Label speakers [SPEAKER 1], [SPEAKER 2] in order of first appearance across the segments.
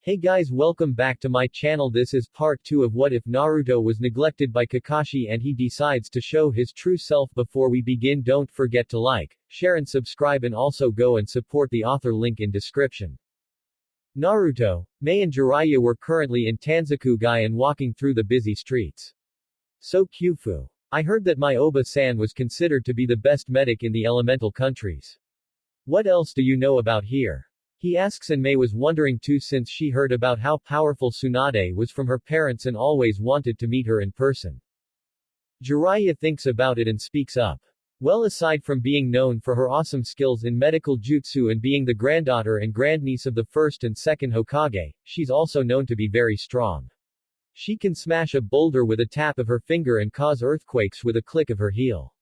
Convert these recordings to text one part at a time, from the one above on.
[SPEAKER 1] Hey guys, welcome back to my channel. This is part 2 of what if Naruto was neglected by Kakashi and he decides to show his true self. Before we begin, don't forget to like, share and subscribe, and also go and support the author, link in description. Naruto, Mai and Jiraiya were currently in Tanzaku and walking through the busy streets. So Kyufu. I heard that my Oba-san was considered to be the best medic in the elemental countries. What else do you know about here? He asks, and Mai was wondering too since she heard about how powerful Tsunade was from her parents and always wanted to meet her in person. Jiraiya thinks about it and speaks up. Well, aside from being known for her awesome skills in medical jutsu and being the granddaughter and grandniece of the first and second Hokage, she's also known to be very strong. She can smash a boulder with a tap of her finger and cause earthquakes with a click of her heel.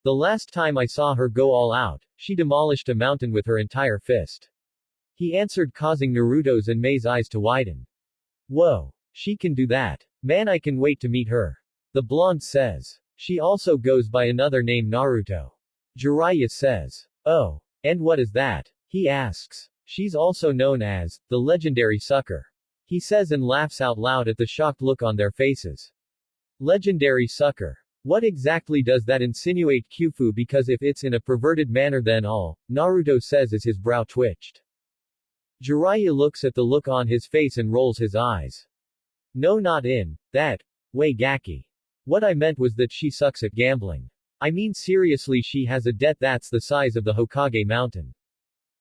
[SPEAKER 1] The last time I saw her go all out, she demolished a mountain with her entire fist. He answered, causing Naruto's and Mei's eyes to widen. Whoa. She can do that. Man, I can wait to meet her. The blonde says. She also goes by another name, Naruto. Jiraiya says. Oh. And what is that? He asks. She's also known as the legendary sucker. He says and laughs out loud at the shocked look on their faces. Legendary sucker. What exactly does that insinuate, Kyufu? Because if it's in a perverted manner, then all, Naruto says as his brow twitched. Jiraiya looks at the look on his face and rolls his eyes. No, not in that way, Gaki. What I meant was that she sucks at gambling. I mean seriously, she has a debt that's the size of the Hokage mountain.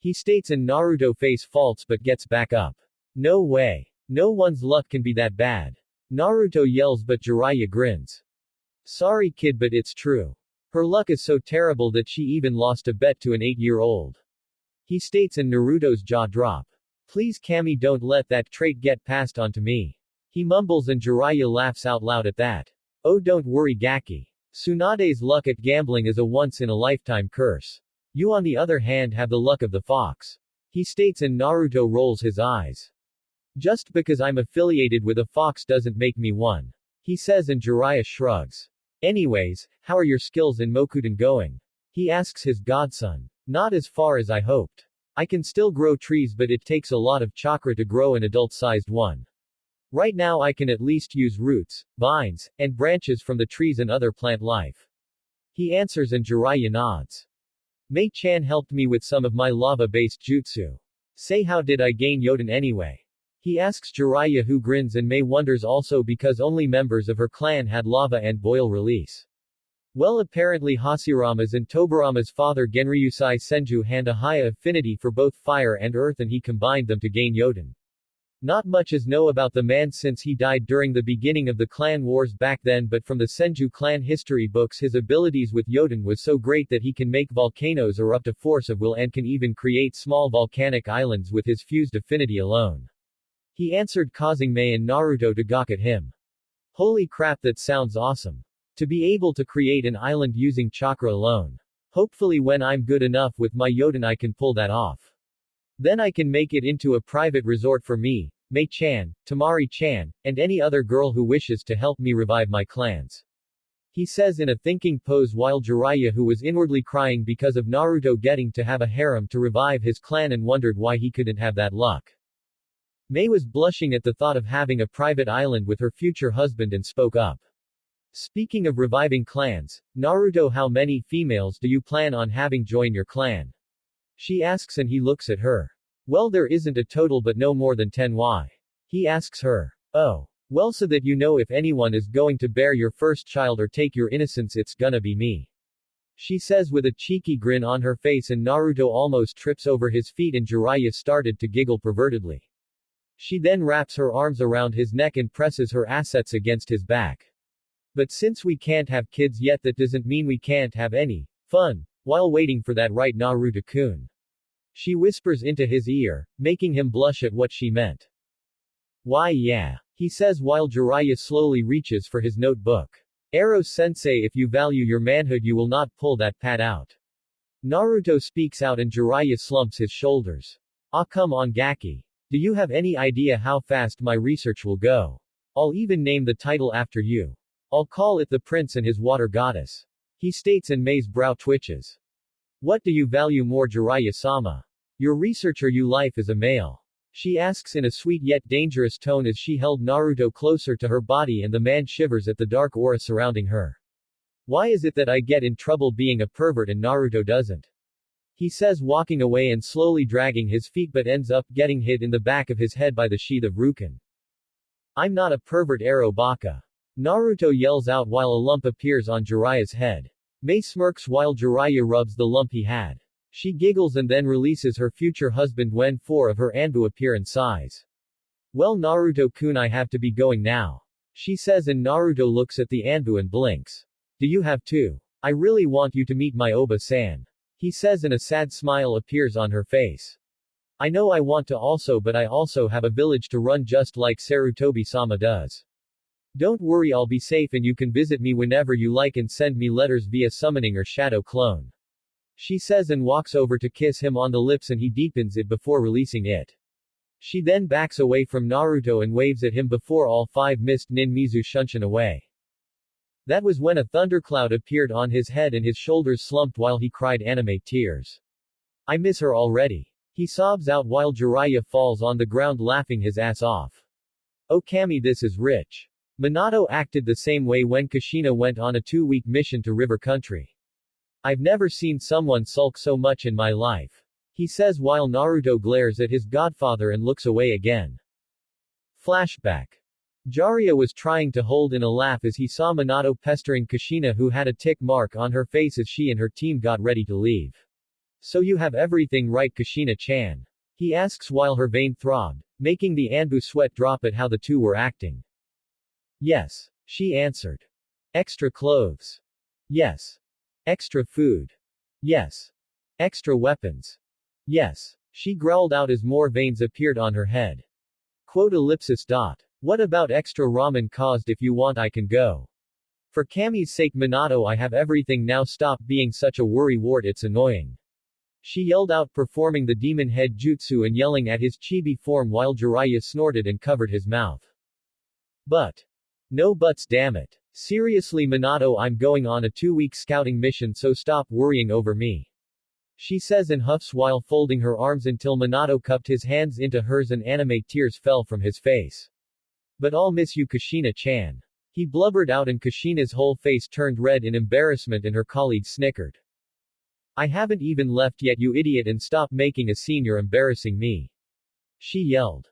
[SPEAKER 1] He states, and Naruto face faults but gets back up. No way. No one's luck can be that bad. Naruto yells, but Jiraiya grins. Sorry kid, but it's true. Her luck is so terrible that she even lost a bet to an 8-year-old. He states, and Naruto's jaw drop. Please Kami, don't let that trait get passed on to me. He mumbles, and Jiraiya laughs out loud at that. Oh, don't worry Gaki. Tsunade's luck at gambling is a once-in-a-lifetime curse. You on the other hand have the luck of the fox. He states, and Naruto rolls his eyes. Just because I'm affiliated with a fox doesn't make me one. He says, and Jiraiya shrugs. Anyways, how are your skills in Mokuten going? He asks his godson. Not as far as I hoped. I can still grow trees, but it takes a lot of chakra to grow an adult-sized one. Right now I can at least use roots, vines, and branches from the trees and other plant life. He answers, and Jiraiya nods. Mai-chan helped me with some of my lava-based jutsu. Say, how did I gain Yoden anyway? He asks Jiraiya, who grins, and Mai wonders also because only members of her clan had lava and boil release. Well, apparently Hashirama's and Tobirama's father Genryusai Senju had a high affinity for both fire and earth, and he combined them to gain Yoden. Not much is known about the man since he died during the beginning of the clan wars back then, but from the Senju clan history books his abilities with Yoden was so great that he can make volcanoes erupt a force of will and can even create small volcanic islands with his fused affinity alone. He answered, causing Mai and Naruto to gawk at him. Holy crap, that sounds awesome. To be able to create an island using chakra alone. Hopefully when I'm good enough with my Yoden I can pull that off. Then I can make it into a private resort for me, Mai-chan, Temari-chan, and any other girl who wishes to help me revive my clans. He says in a thinking pose while Jiraiya, who was inwardly crying because of Naruto getting to have a harem to revive his clan and wondered why he couldn't have that luck. Mai was blushing at the thought of having a private island with her future husband and spoke up. Speaking of reviving clans, Naruto, how many females do you plan on having join your clan? She asks, and he looks at her. Well, there isn't a total, but no more than 10. Why? He asks her. Oh. Well, so that you know if anyone is going to bear your first child or take your innocence, it's gonna be me. She says with a cheeky grin on her face, and Naruto almost trips over his feet and Jiraiya started to giggle pervertedly. She then wraps her arms around his neck and presses her assets against his back. But since we can't have kids yet, that doesn't mean we can't have any fun while waiting for that, right, Naruto-kun? She whispers into his ear, making him blush at what she meant. Why yeah, he says while Jiraiya slowly reaches for his notebook. Ero-sensei, if you value your manhood you will not pull that pad out. Naruto speaks out and Jiraiya slumps his shoulders. Ah, come on Gaki. Do you have any idea how fast my research will go? I'll even name the title after you. I'll call it The Prince and His Water Goddess. He states, and Mei's brow twitches. What do you value more, Jiraiya-sama? Your research or you life as a male? She asks in a sweet yet dangerous tone as she held Naruto closer to her body and the man shivers at the dark aura surrounding her. Why is it that I get in trouble being a pervert and Naruto doesn't? He says, walking away and slowly dragging his feet, but ends up getting hit in the back of his head by the sheath of Rukin. I'm not a pervert, Aro Baka. Naruto yells out while a lump appears on Jiraiya's head. Mei smirks while Jiraiya rubs the lump he had. She giggles and then releases her future husband when four of her Anbu appear and sighs. Well, Naruto-kun, I have to be going now. She says, and Naruto looks at the Anbu and blinks. Do you have to? I really want you to meet my Oba-san. He says, and a sad smile appears on her face. I know I want to also, but I also have a village to run just like Sarutobi-sama does. Don't worry, I'll be safe and you can visit me whenever you like and send me letters via summoning or shadow clone. She says and walks over to kiss him on the lips and he deepens it before releasing it. She then backs away from Naruto and waves at him before all five mist ninmizu shunshin away. That was when a thundercloud appeared on his head and his shoulders slumped while he cried anime tears. I miss her already. He sobs out while Jiraiya falls on the ground laughing his ass off. Oh Kami, this is rich. Minato acted the same way when Kushina went on a 2-week mission to River Country. I've never seen someone sulk so much in my life. He says while Naruto glares at his godfather and looks away again. Flashback. Jiraiya was trying to hold in a laugh as he saw Minato pestering Kushina, who had a tick mark on her face as she and her team got ready to leave. So you have everything right, Kushina-chan? He asks while her vein throbbed, making the Anbu sweat drop at how the two were acting. Yes, she answered. Extra clothes. Yes. Extra food. Yes. Extra weapons. Yes. She growled out as more veins appeared on her head. Quote ellipsis dot. What about extra ramen caused? If you want I can go. For Kami's sake, Minato, I have everything now, stop being such a worrywart, it's annoying. She yelled out, performing the demon head jutsu and yelling at his chibi form while Jiraiya snorted and covered his mouth. But. No buts, damn it. Seriously Minato, I'm going on a 2-week scouting mission, so stop worrying over me. She says and huffs while folding her arms until Minato cupped his hands into hers and anime tears fell from his face. But I'll miss you, Kushina-chan. He blubbered out and Kushina's whole face turned red in embarrassment and her colleagues snickered. I haven't even left yet, you idiot, and stop making a scene, you're embarrassing me. She yelled.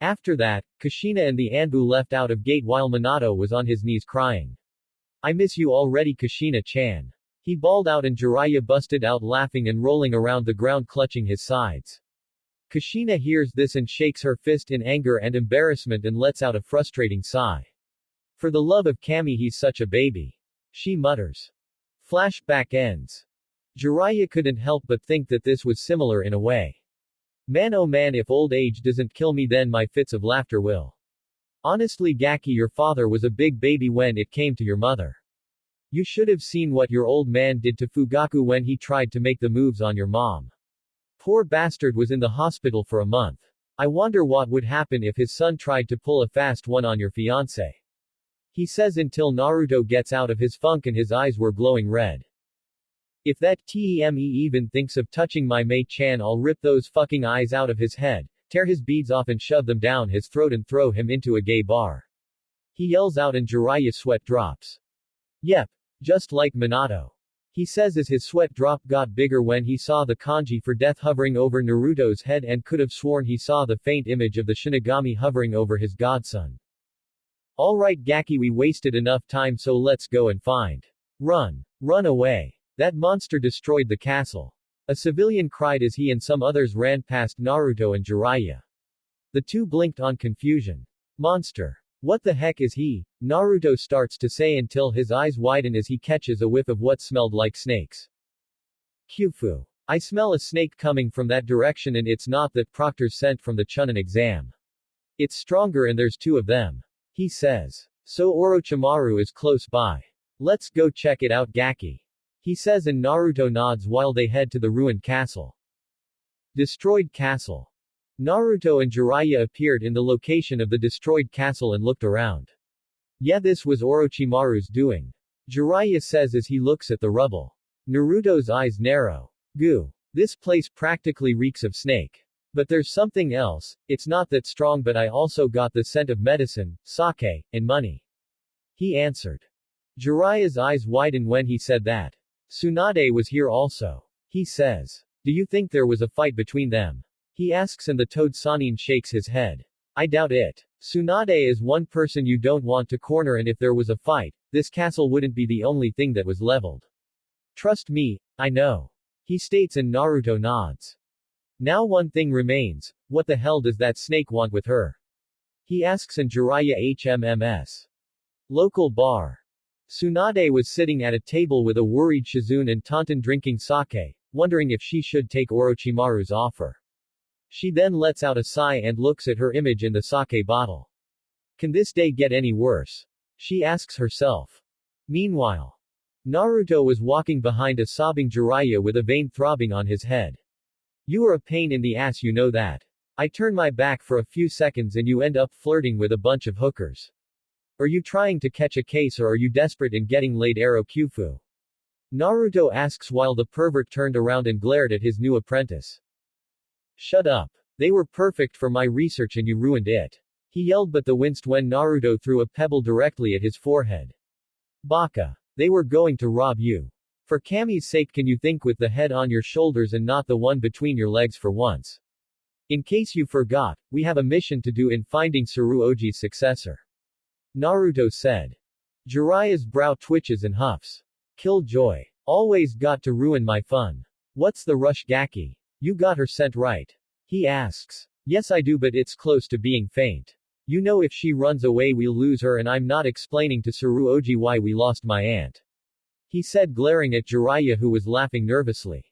[SPEAKER 1] After that, Kushina and the Anbu left out of gate while Minato was on his knees crying. I miss you already, Kushina-chan. He bawled out and Jiraiya busted out laughing and rolling around the ground clutching his sides. Kushina hears this and shakes her fist in anger and embarrassment and lets out a frustrating sigh. For the love of Kami, he's such a baby. She mutters. Flashback ends. Jiraiya couldn't help but think that this was similar in a way. Man, oh man, if old age doesn't kill me then my fits of laughter will. Honestly Gaki, your father was a big baby when it came to your mother. You should have seen what your old man did to Fugaku when he tried to make the moves on your mom. Poor bastard was in the hospital for a month. I wonder what would happen if his son tried to pull a fast one on your fiancé. He says until Naruto gets out of his funk and his eyes were glowing red. If that Teme even thinks of touching my Mei-chan, I'll rip those fucking eyes out of his head, tear his beads off and shove them down his throat and throw him into a gay bar. He yells out and Jiraiya's sweat drops. Yep. Just like Minato. He says as his sweat drop got bigger when he saw the kanji for death hovering over Naruto's head and could have sworn he saw the faint image of the Shinigami hovering over his godson. Alright Gaki, we wasted enough time, so let's go and find. Run. Run away. That monster destroyed the castle. A civilian cried as he and some others ran past Naruto and Jiraiya. The two blinked on confusion. Monster. What the heck is he? Naruto starts to say until his eyes widen as he catches a whiff of what smelled like snakes. Kyufu. I smell a snake coming from that direction and it's not that Proctor's sent from the Chunin exam. It's stronger and there's 2 of them. He says. So Orochimaru is close by. Let's go check it out Gaki. He says and Naruto nods while they head to the ruined castle. Destroyed castle. Naruto and Jiraiya appeared in the location of the destroyed castle and looked around. Yeah, this was Orochimaru's doing. Jiraiya says as he looks at the rubble. Naruto's eyes narrow. Goo. This place practically reeks of snake. But there's something else, it's not that strong but I also got the scent of medicine, sake, and money. He answered. Jiraiya's eyes widened when he said that. Tsunade was here also. He says. Do you think there was a fight between them? He asks and the toad Sanin shakes his head. I doubt it. Tsunade is one person you don't want to corner and if there was a fight, this castle wouldn't be the only thing that was leveled. Trust me, I know. He states and Naruto nods. Now one thing remains, what the hell does that snake want with her? He asks and Jiraiya HMMS. Local bar. Tsunade was sitting at a table with a worried Shizune and Taunton drinking sake, wondering if she should take Orochimaru's offer. She then lets out a sigh and looks at her image in the sake bottle. Can this day get any worse? She asks herself. Meanwhile, Naruto was walking behind a sobbing Jiraiya with a vein throbbing on his head. You are a pain in the ass, you know that. I turn my back for a few seconds and you end up flirting with a bunch of hookers. Are you trying to catch a case or are you desperate in getting laid? Arrow Kyufu. Naruto asks while the pervert turned around and glared at his new apprentice. Shut up. They were perfect for my research and you ruined it. He yelled but the winced when Naruto threw a pebble directly at his forehead. Baka. They were going to rob you. For Kami's sake, can you think with the head on your shoulders and not the one between your legs for once? In case you forgot, we have a mission to do in finding Tsuruoji's successor. Naruto said. Jiraiya's brow twitches and huffs. Killjoy. Always got to ruin my fun. What's the rush, Gaki? You got her scent right? He asks. Yes I do but it's close to being faint. You know if she runs away we'll lose her and I'm not explaining to Tsuruoji why we lost my aunt. He said glaring at Jiraiya who was laughing nervously.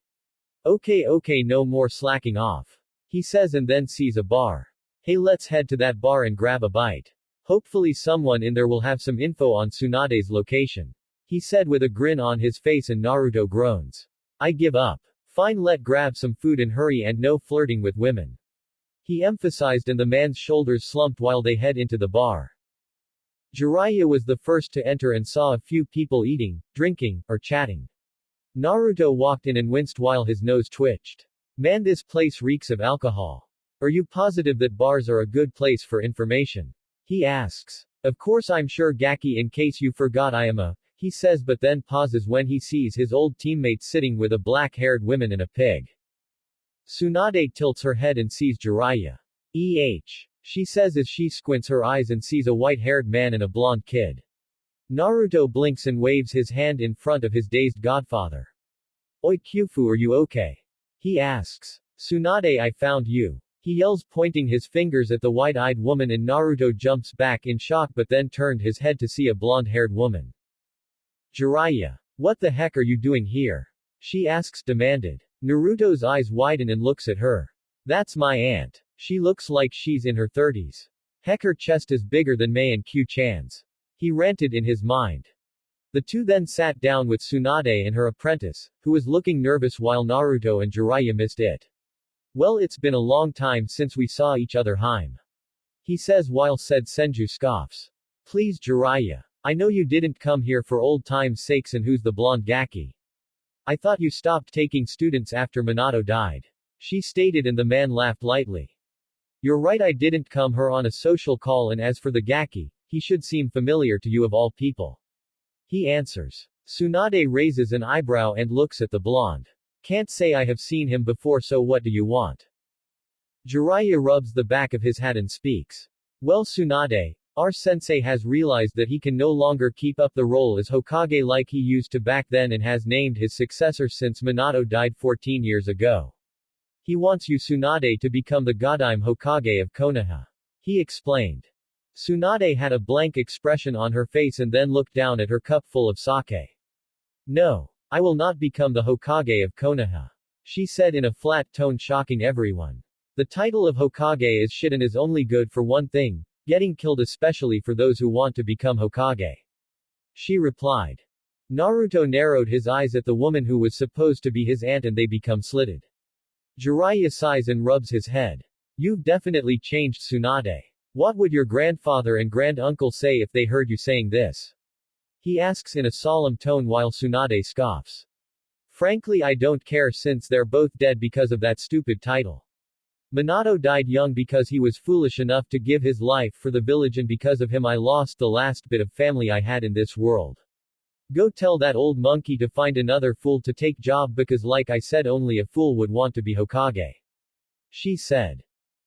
[SPEAKER 1] Okay no more slacking off. He says and then sees a bar. Hey let's head to that bar and grab a bite. Hopefully someone in there will have some info on Tsunade's location. He said with a grin on his face and Naruto groans. I give up. Fine let grab some food and hurry and no flirting with women. He emphasized and the man's shoulders slumped while they head into the bar. Jiraiya was the first to enter and saw a few people eating, drinking, or chatting. Naruto walked in and winced while his nose twitched. Man, this place reeks of alcohol. Are you positive that bars are a good place for information? He asks. Of course I'm sure Gaki, in case you forgot I am a, he says but then pauses when he sees his old teammate sitting with a black-haired woman and a pig. Tsunade tilts her head and sees Jiraiya. She says as she squints her eyes and sees a white-haired man and a blonde kid. Naruto blinks and waves his hand in front of his dazed godfather. Oi Kyufu, are you okay? He asks. Tsunade, I found you. He yells pointing his fingers at the wide-eyed woman and Naruto jumps back in shock but then turned his head to see a blonde-haired woman. Jiraiya. What the heck are you doing here? She asks demanded. Naruto's eyes widen and looks at her. That's my aunt. She looks like she's in her 30s. Heck, her chest is bigger than Mei and Q-chan's. He ranted in his mind. The two then sat down with Tsunade and her apprentice, who was looking nervous while Naruto and Jiraiya missed it. Well, it's been a long time since we saw each other, Haim. He says while said Senju scoffs. Please Jiraiya. I know you didn't come here for old time's sakes and who's the blonde Gaki? I thought you stopped taking students after Minato died. She stated and the man laughed lightly. You're right, I didn't come here on a social call and as for the Gaki, he should seem familiar to you of all people. He answers. Tsunade raises an eyebrow and looks at the blonde. Can't say I have seen him before, so what do you want? Jiraiya rubs the back of his hat and speaks. Well Tsunade, our sensei has realized that he can no longer keep up the role as Hokage like he used to back then and has named his successor since Minato died 14 years ago. He wants you Tsunade to become the Godime Hokage of Konoha. He explained. Tsunade had a blank expression on her face and then looked down at her cup full of sake. No. I will not become the Hokage of Konoha. She said in a flat tone, shocking everyone. The title of Hokage is shit and is only good for one thing, getting killed, especially for those who want to become Hokage. She replied. Naruto narrowed his eyes at the woman who was supposed to be his aunt and they become slitted. Jiraiya sighs and rubs his head. You've definitely changed Tsunade. What would your grandfather and granduncle say if they heard you saying this? He asks in a solemn tone while Tsunade scoffs. Frankly, I don't care since they're both dead because of that stupid title. Minato died young because he was foolish enough to give his life for the village, and because of him I lost the last bit of family I had in this world. Go tell that old monkey to find another fool to take job, because like I said, only a fool would want to be Hokage. She said.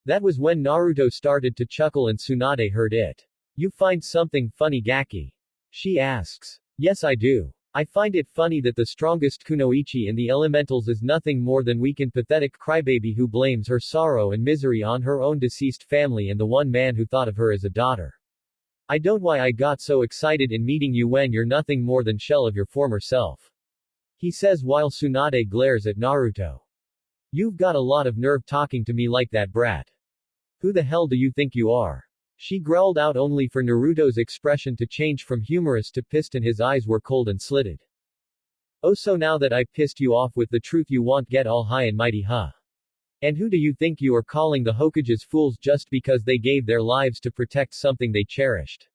[SPEAKER 1] That was when Naruto started to chuckle and Tsunade heard it. You find something funny, Gaki? She asks. Yes, I do. I find it funny that the strongest kunoichi in the elementals is nothing more than weak and pathetic crybaby who blames her sorrow and misery on her own deceased family and the one man who thought of her as a daughter. I don't why I got so excited in meeting you when you're nothing more than shell of your former self. He says while Tsunade glares at Naruto. You've got a lot of nerve talking to me like that, brat. Who the hell do you think you are? She growled out, only for Naruto's expression to change from humorous to pissed and his eyes were cold and slitted. Oh, so now that I pissed you off with the truth you won't get all high and mighty, huh? And who do you think you are calling the Hokages fools just because they gave their lives to protect something they cherished?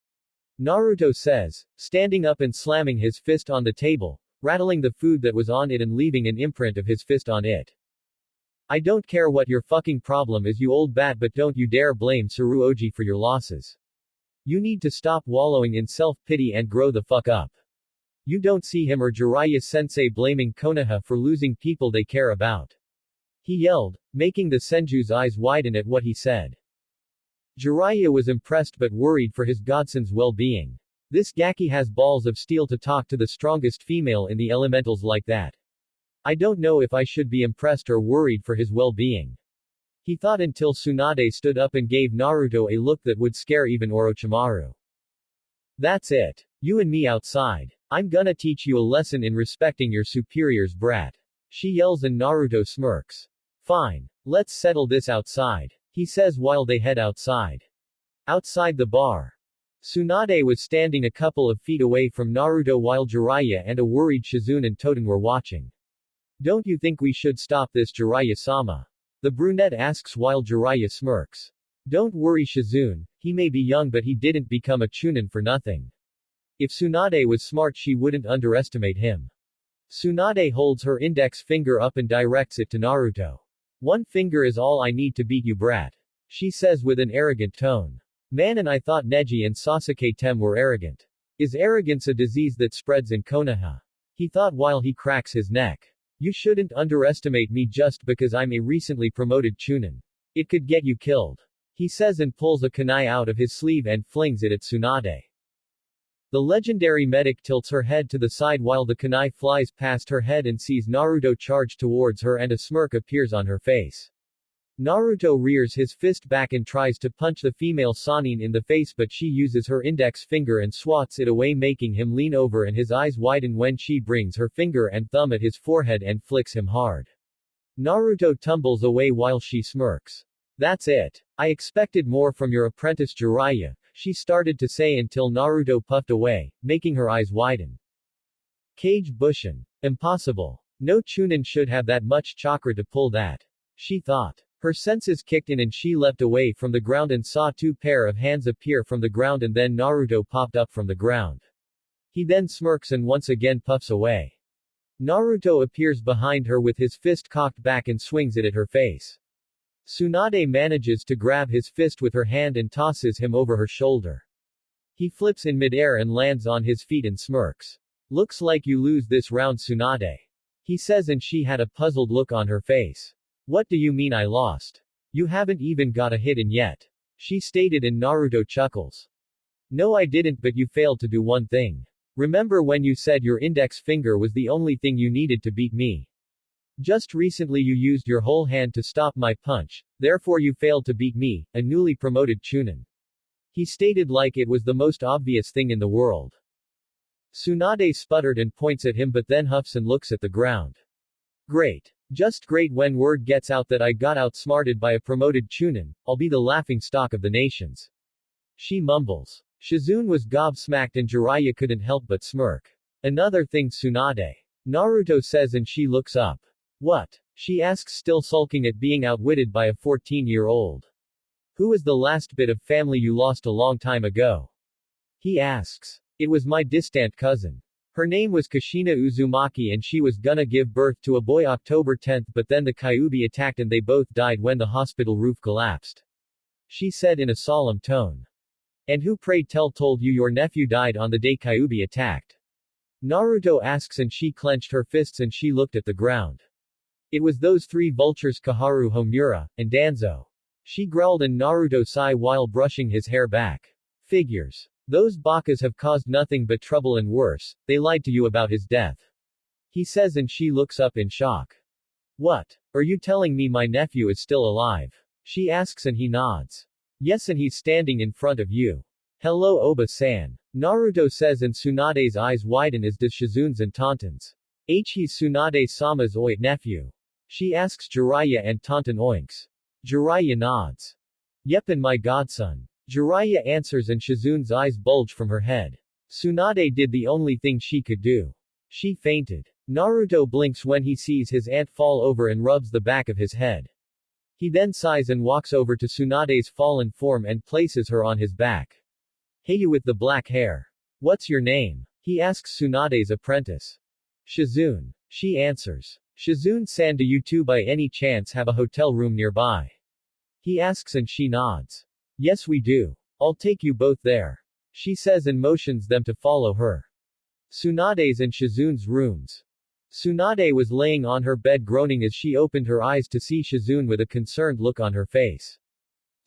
[SPEAKER 1] Naruto says, standing up and slamming his fist on the table, rattling the food that was on it and leaving an imprint of his fist on it. I don't care what your fucking problem is, you old bat, but don't you dare blame Tsuruoji for your losses. You need to stop wallowing in self-pity and grow the fuck up. You don't see him or Jiraiya-sensei blaming Konoha for losing people they care about. He yelled, making the Senju's eyes widen at what he said. Jiraiya was impressed but worried for his godson's well-being. This Gaki has balls of steel to talk to the strongest female in the elementals like that. I don't know if I should be impressed or worried for his well-being. He thought until Tsunade stood up and gave Naruto a look that would scare even Orochimaru. That's it. You and me outside. I'm gonna teach you a lesson in respecting your superiors, brat. She yells and Naruto smirks. Fine. Let's settle this outside, he says while they head outside. Outside the bar. Tsunade was standing a couple of feet away from Naruto while Jiraiya and a worried Shizune and Toten were watching. Don't you think we should stop this, Jiraiya-sama? The brunette asks while Jiraiya smirks. Don't worry, Shizune, he may be young but he didn't become a chunin for nothing. If Tsunade was smart she wouldn't underestimate him. Tsunade holds her index finger up and directs it to Naruto. One finger is all I need to beat you, brat. She says with an arrogant tone. Man, and I thought Neji and Sasuke Tem were arrogant. Is arrogance a disease that spreads in Konoha? He thought while he cracks his neck. You shouldn't underestimate me just because I'm a recently promoted chunin. It could get you killed. He says and pulls a kunai out of his sleeve and flings it at Tsunade. The legendary medic tilts her head to the side while the kunai flies past her head and sees Naruto charge towards her and a smirk appears on her face. Naruto rears his fist back and tries to punch the female Sannin in the face, but she uses her index finger and swats it away, making him lean over and his eyes widen when she brings her finger and thumb at his forehead and flicks him hard. Naruto tumbles away while she smirks. That's it. I expected more from your apprentice Jiraiya, she started to say until Naruto puffed away, making her eyes widen. Kage Bushin. Impossible. No chunin should have that much chakra to pull that. She thought. Her senses kicked in and she leapt away from the ground and saw two pair of hands appear from the ground, and then Naruto popped up from the ground. He then smirks and once again puffs away. Naruto appears behind her with his fist cocked back and swings it at her face. Tsunade manages to grab his fist with her hand and tosses him over her shoulder. He flips in midair and lands on his feet and smirks. Looks like you lose this round, Tsunade. He says, and she had a puzzled look on her face. What do you mean I lost? You haven't even got a hit in yet. She stated, and Naruto chuckles. No, I didn't, but you failed to do one thing. Remember when you said your index finger was the only thing you needed to beat me? Just recently you used your whole hand to stop my punch, therefore you failed to beat me, a newly promoted chunin. He stated like it was the most obvious thing in the world. Tsunade sputtered and points at him but then huffs and looks at the ground. Great. Just great. When word gets out that I got outsmarted by a promoted chunin, I'll be the laughing stock of the nations. She mumbles. Shizune was gobsmacked and Jiraiya couldn't help but smirk. Another thing, Tsunade. Naruto says, and she looks up. What? She asks, still sulking at being outwitted by a 14-year-old. Who was the last bit of family you lost a long time ago? He asks. It was my distant cousin. Her name was Kushina Uzumaki and she was gonna give birth to a boy October 10th, but then the Kyuubi attacked and they both died when the hospital roof collapsed. She said in a solemn tone. And who pray tell told you your nephew died on the day Kyuubi attacked? Naruto asks and she clenched her fists and she looked at the ground. It was those three vultures Koharu, Homura, and Danzo. She growled and Naruto sighed while brushing his hair back. Figures. Those bakas have caused nothing but trouble and worse, they lied to you about his death. He says and she looks up in shock. What? Are you telling me my nephew is still alive? She asks and he nods. Yes, and he's standing in front of you. Hello Oba-san. Naruto says and Tsunade's eyes widen as does Shizune's and Tantan's. He's Tsunade-sama's oi nephew. She asks Jiraiya and Tantan oinks. Jiraiya nods. Yep, and my godson. Jiraiya answers and Shizune's eyes bulge from her head. Tsunade did the only thing she could do. She fainted. Naruto blinks when he sees his aunt fall over and rubs the back of his head. He then sighs and walks over to Tsunade's fallen form and places her on his back. Hey, you with the black hair. What's your name? He asks Tsunade's apprentice. Shizune. She answers. Shizune-san, do you two by any chance have a hotel room nearby? He asks and she nods. Yes we do. I'll take you both there. She says and motions them to follow her. Tsunade's and Shizune's rooms. Tsunade was laying on her bed groaning as she opened her eyes to see Shizune with a concerned look on her face.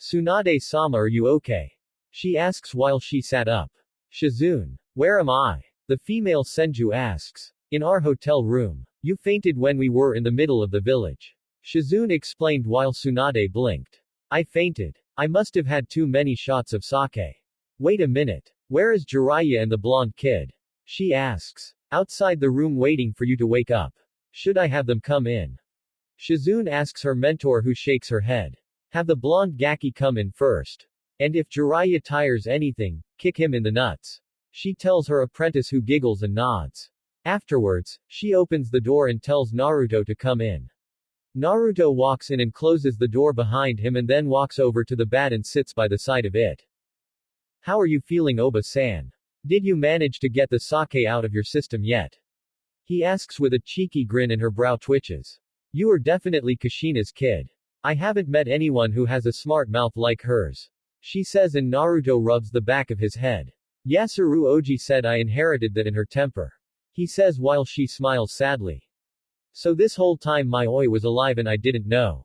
[SPEAKER 1] Tsunade-sama, are you okay? She asks while she sat up. Shizune. Where am I? The female Senju asks. In our hotel room. You fainted when we were in the middle of the village. Shizune explained while Tsunade blinked. I fainted. I must have had too many shots of sake. Wait a minute. Where is Jiraiya and the blonde kid? She asks. Outside the room waiting for you to wake up. Should I have them come in? Shizune asks her mentor who shakes her head. Have the blonde Gaki come in first. And if Jiraiya tires anything, kick him in the nuts. She tells her apprentice who giggles and nods. Afterwards, she opens the door and tells Naruto to come in. Naruto walks in and closes the door behind him and then walks over to the bed and sits by the side of it. How are you feeling, Oba-san? Did you manage to get the sake out of your system yet? He asks with a cheeky grin and her brow twitches. You are definitely Kushina's kid. I haven't met anyone who has a smart mouth like hers. She says and Naruto rubs the back of his head. Yasuru Oji said I inherited that in her temper. He says while she smiles sadly. So this whole time my oi was alive and I didn't know.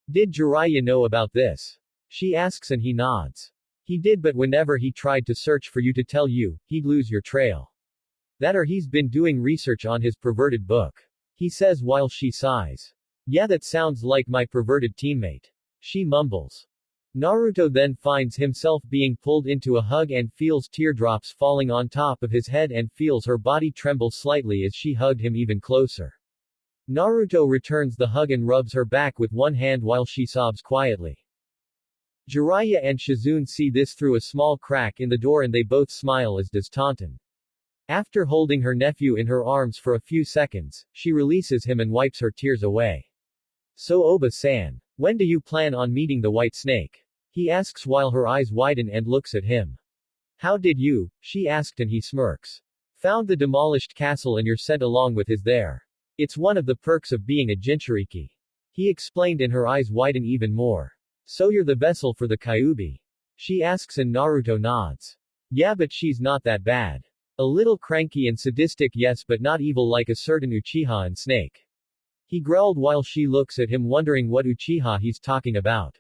[SPEAKER 1] Did Jiraiya know about this? She asks and he nods. He did, but whenever he tried to search for you to tell you, he'd lose your trail. That or he's been doing research on his perverted book. He says while she sighs. Yeah, that sounds like my perverted teammate. She mumbles. Naruto then finds himself being pulled into a hug and feels teardrops falling on top of his head and feels her body tremble slightly as she hugged him even closer. Naruto returns the hug and rubs her back with one hand while she sobs quietly. Jiraiya and Shizune see this through a small crack in the door and they both smile as does Tantan. After holding her nephew in her arms for a few seconds, she releases him and wipes her tears away. So Oba-san, when do you plan on meeting the white snake? He asks while her eyes widen and looks at him. How did you, she asked and he smirks. Found the demolished castle and you're sent along with his there. It's one of the perks of being a Jinchuriki. He explained and her eyes widen even more. So you're the vessel for the Kyuubi? She asks and Naruto nods. Yeah, but she's not that bad. A little cranky and sadistic, yes, but not evil like a certain Uchiha and Snake. He growled while she looks at him wondering what Uchiha he's talking about.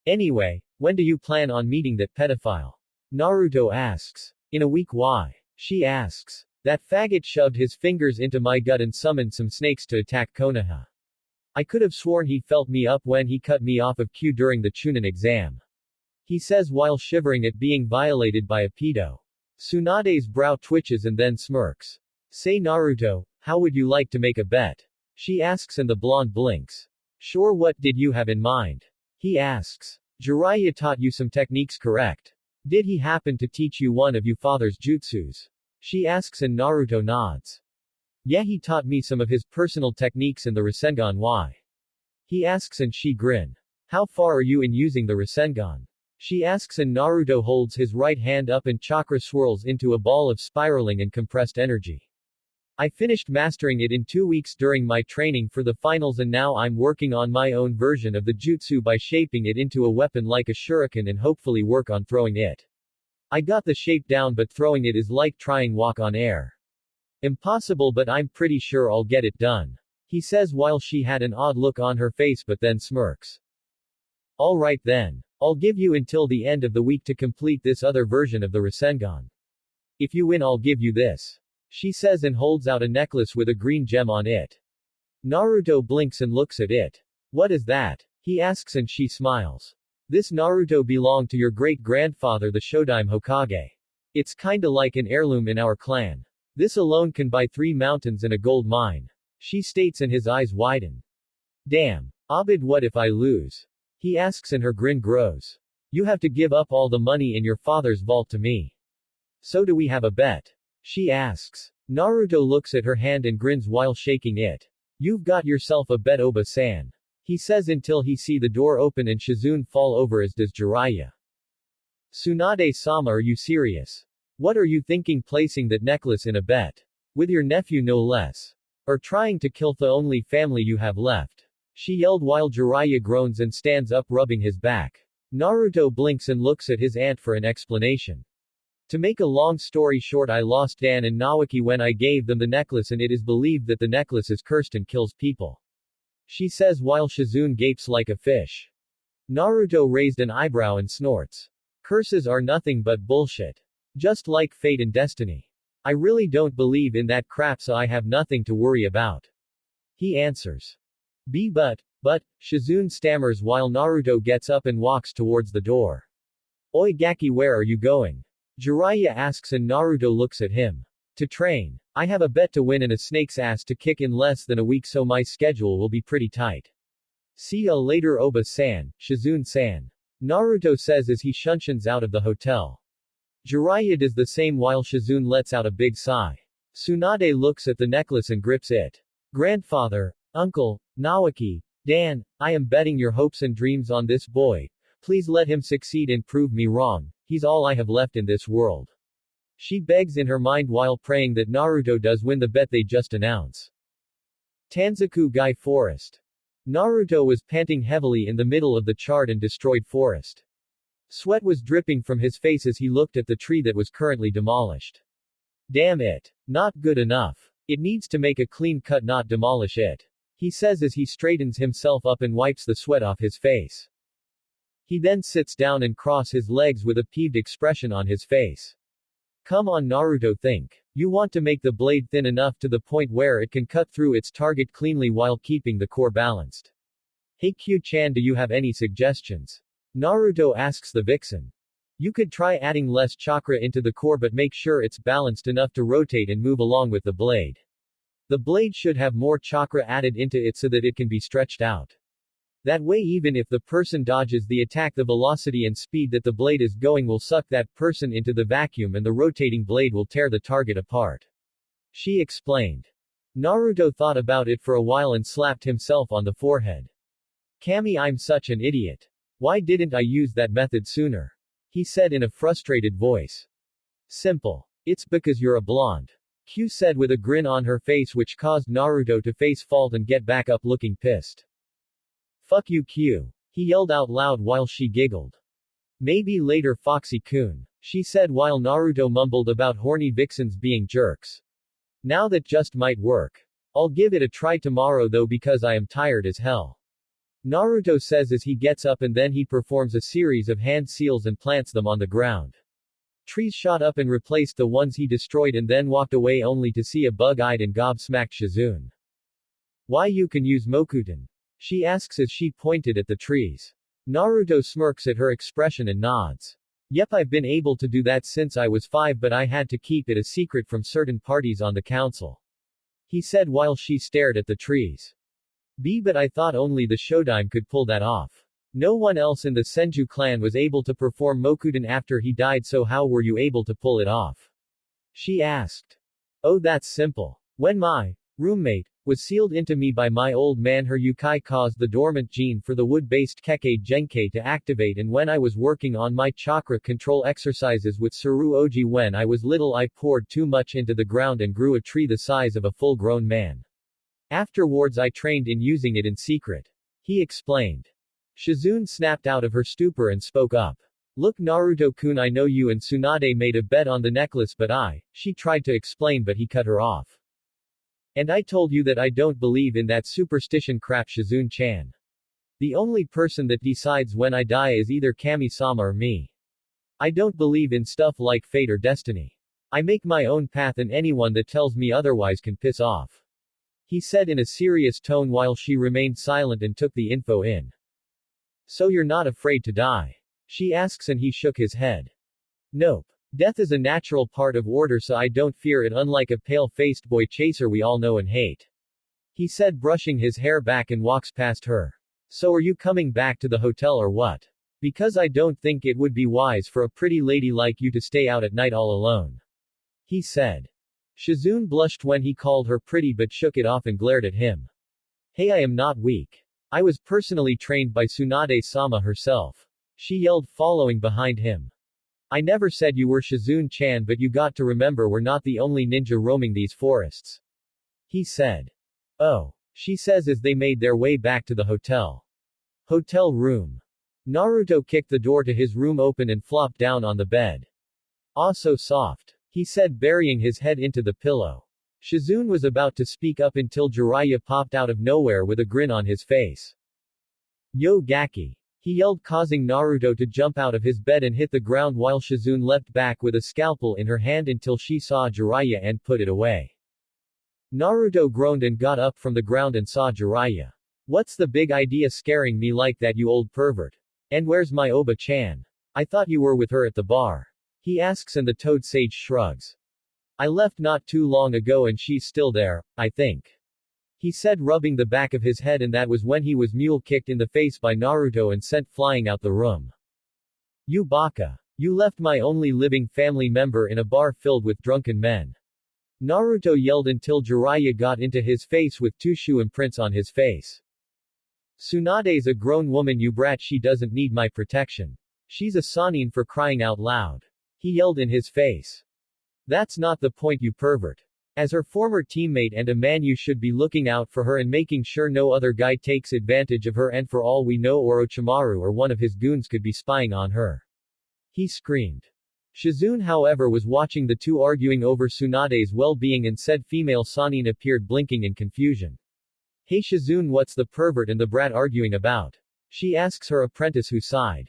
[SPEAKER 1] Anyway, when do you plan on meeting that pedophile? Naruto asks. In a week. Why? She asks. That faggot shoved his fingers into my gut and summoned some snakes to attack Konoha. I could have sworn he felt me up when he cut me off of Q during the Chunin exam. He says while shivering at being violated by a pedo. Tsunade's brow twitches and then smirks. Say Naruto, how would you like to make a bet? She asks and the blonde blinks. Sure, what did you have in mind? He asks. Jiraiya taught you some techniques, correct? Did he happen to teach you one of your father's jutsus? She asks and Naruto nods. Yeah, he taught me some of his personal techniques in the Rasengan. Why? He asks and she grin. How far are you in using the Rasengan? She asks and Naruto holds his right hand up and chakra swirls into a ball of spiraling and compressed energy. I finished mastering it in 2 weeks during my training for the finals and now I'm working on my own version of the jutsu by shaping it into a weapon like a shuriken and hopefully work on throwing it. I got the shape down but throwing it is like trying walk on air. Impossible but I'm pretty sure I'll get it done. He says while she had an odd look on her face but then smirks. Alright then. I'll give you until the end of the week to complete this other version of the Rasengan. If you win I'll give you this. She says and holds out a necklace with a green gem on it. Naruto blinks and looks at it. What is that? He asks and she smiles. This Naruto belonged to your great-grandfather the Showdown Hokage. It's kinda like an heirloom in our clan. This alone can buy 3 mountains and a gold mine. She states and his eyes widen. Damn. Abid, what if I lose? He asks and her grin grows. You have to give up all the money in your father's vault to me. So do we have a bet? She asks. Naruto looks at her hand and grins while shaking it. You've got yourself a bet, Oba-san. He says until he see the door open and Shizune fall over as does Jiraiya. Tsunade-sama, are you serious? What are you thinking placing that necklace in a bet? With your nephew no less. Or trying to kill the only family you have left? She yelled while Jiraiya groans and stands up rubbing his back. Naruto blinks and looks at his aunt for an explanation. To make a long story short, I lost Dan and Nawaki when I gave them the necklace and it is believed that the necklace is cursed and kills people. She says while Shizune gapes like a fish. Naruto raised an eyebrow and snorts. Curses are nothing but bullshit. Just like fate and destiny. I really don't believe in that crap so I have nothing to worry about. He answers. But, Shizune stammers while Naruto gets up and walks towards the door. Oi Gaki, where are you going? Jiraiya asks and Naruto looks at him. To train. I have a bet to win and a snake's ass to kick in less than a week so my schedule will be pretty tight. See ya later Oba-san, Shizune-san. Naruto says as he shunshuns out of the hotel. Jiraiya does the same while Shizune lets out a big sigh. Tsunade looks at the necklace and grips it. Grandfather, uncle, Nawaki, Dan, I am betting your hopes and dreams on this boy. Please let him succeed and prove me wrong. He's all I have left in this world. She begs in her mind while praying that Naruto does win the bet they just announce. Tanzaku Gai Forest. Naruto was panting heavily in the middle of the charred and destroyed forest. Sweat was dripping from his face as he looked at the tree that was currently demolished. Damn it. Not good enough. It needs to make a clean cut, not demolish it. He says as he straightens himself up and wipes the sweat off his face. He then sits down and crosses his legs with a peeved expression on his face. Come on Naruto, think. You want to make the blade thin enough to the point where it can cut through its target cleanly while keeping the core balanced. Hey Q-chan, do you have any suggestions? Naruto asks the vixen. You could try adding less chakra into the core but make sure it's balanced enough to rotate and move along with the blade. The blade should have more chakra added into it so that it can be stretched out. That way even if the person dodges the attack, the velocity and speed that the blade is going will suck that person into the vacuum and the rotating blade will tear the target apart. She explained. Naruto thought about it for a while and slapped himself on the forehead. Kami, I'm such an idiot. Why didn't I use that method sooner? He said in a frustrated voice. Simple. It's because you're a blonde. Q said with a grin on her face which caused Naruto to face fault and get back up looking pissed. Fuck you Q. He yelled out loud while she giggled. Maybe later Foxy-kun. She said while Naruto mumbled about horny vixens being jerks. Now that just might work. I'll give it a try tomorrow though because I am tired as hell. Naruto says as he gets up and then he performs a series of hand seals and plants them on the ground. Trees shot up and replaced the ones he destroyed and then walked away only to see a bug-eyed and gobsmacked Shizune. Why you can use Mokuten? She asks as she pointed at the trees. Naruto smirks at her expression and nods. Yep, I've been able to do that since I was 5 but I had to keep it a secret from certain parties on the council. He said while she stared at the trees. But I thought only the Showdown could pull that off. No one else in the Senju clan was able to perform Mokuten after he died, so how were you able to pull it off? She asked. Oh, that's simple. When my roommate was sealed into me by my old man. Her yukai caused the dormant gene for the wood-based Kekkei Genkai to activate, and when I was working on my chakra control exercises with Suru Oji when I was little, I poured too much into the ground and grew a tree the size of a full-grown man. Afterwards I trained in using it in secret. He explained. Shizune snapped out of her stupor and spoke up. Look, Naruto-kun, I know you and Tsunade made a bet on the necklace, but she tried to explain, but he cut her off. And I told you that I don't believe in that superstition crap, Shizune-chan. The only person that decides when I die is either Kami-sama or me. I don't believe in stuff like fate or destiny. I make my own path, and anyone that tells me otherwise can piss off. He said in a serious tone while she remained silent and took the info in. So you're not afraid to die? She asks, and he shook his head. Nope. Death is a natural part of order, so I don't fear it, unlike a pale-faced boy chaser we all know and hate. He said, brushing his hair back, and walks past her. So are you coming back to the hotel or what? Because I don't think it would be wise for a pretty lady like you to stay out at night all alone. He said. Shizune blushed when he called her pretty but shook it off and glared at him. Hey, I am not weak. I was personally trained by Tsunade-sama herself. She yelled, following behind him. I never said you were Shizune-chan, but you got to remember we're not the only ninja roaming these forests. He said. Oh. She says as they made their way back to the hotel. Hotel room. Naruto kicked the door to his room open and flopped down on the bed. Ah, so soft. He said, burying his head into the pillow. Shizune was about to speak up until Jiraiya popped out of nowhere with a grin on his face. Yo Gaki! He yelled, causing Naruto to jump out of his bed and hit the ground while Shizune leapt back with a scalpel in her hand until she saw Jiraiya and put it away. Naruto groaned and got up from the ground and saw Jiraiya. What's the big idea scaring me like that, you old pervert? And where's my Oba-chan? I thought you were with her at the bar. He asks, and the Toad Sage shrugs. I left not too long ago and she's still there, I think. He said, rubbing the back of his head, and that was when he was mule-kicked in the face by Naruto and sent flying out the room. You baka. You left my only living family member in a bar filled with drunken men. Naruto yelled until Jiraiya got into his face with two shoe imprints on his face. Tsunade's a grown woman, you brat, she doesn't need my protection. She's a Sannin, for crying out loud. He yelled in his face. That's not the point, you pervert. As her former teammate and a man, you should be looking out for her and making sure no other guy takes advantage of her, and for all we know Orochimaru or one of his goons could be spying on her. He screamed. Shizune, however, was watching the two arguing over Tsunade's well-being, and said female Sannin appeared, blinking in confusion. Hey Shizune, what's the pervert and the brat arguing about? She asks her apprentice, who sighed.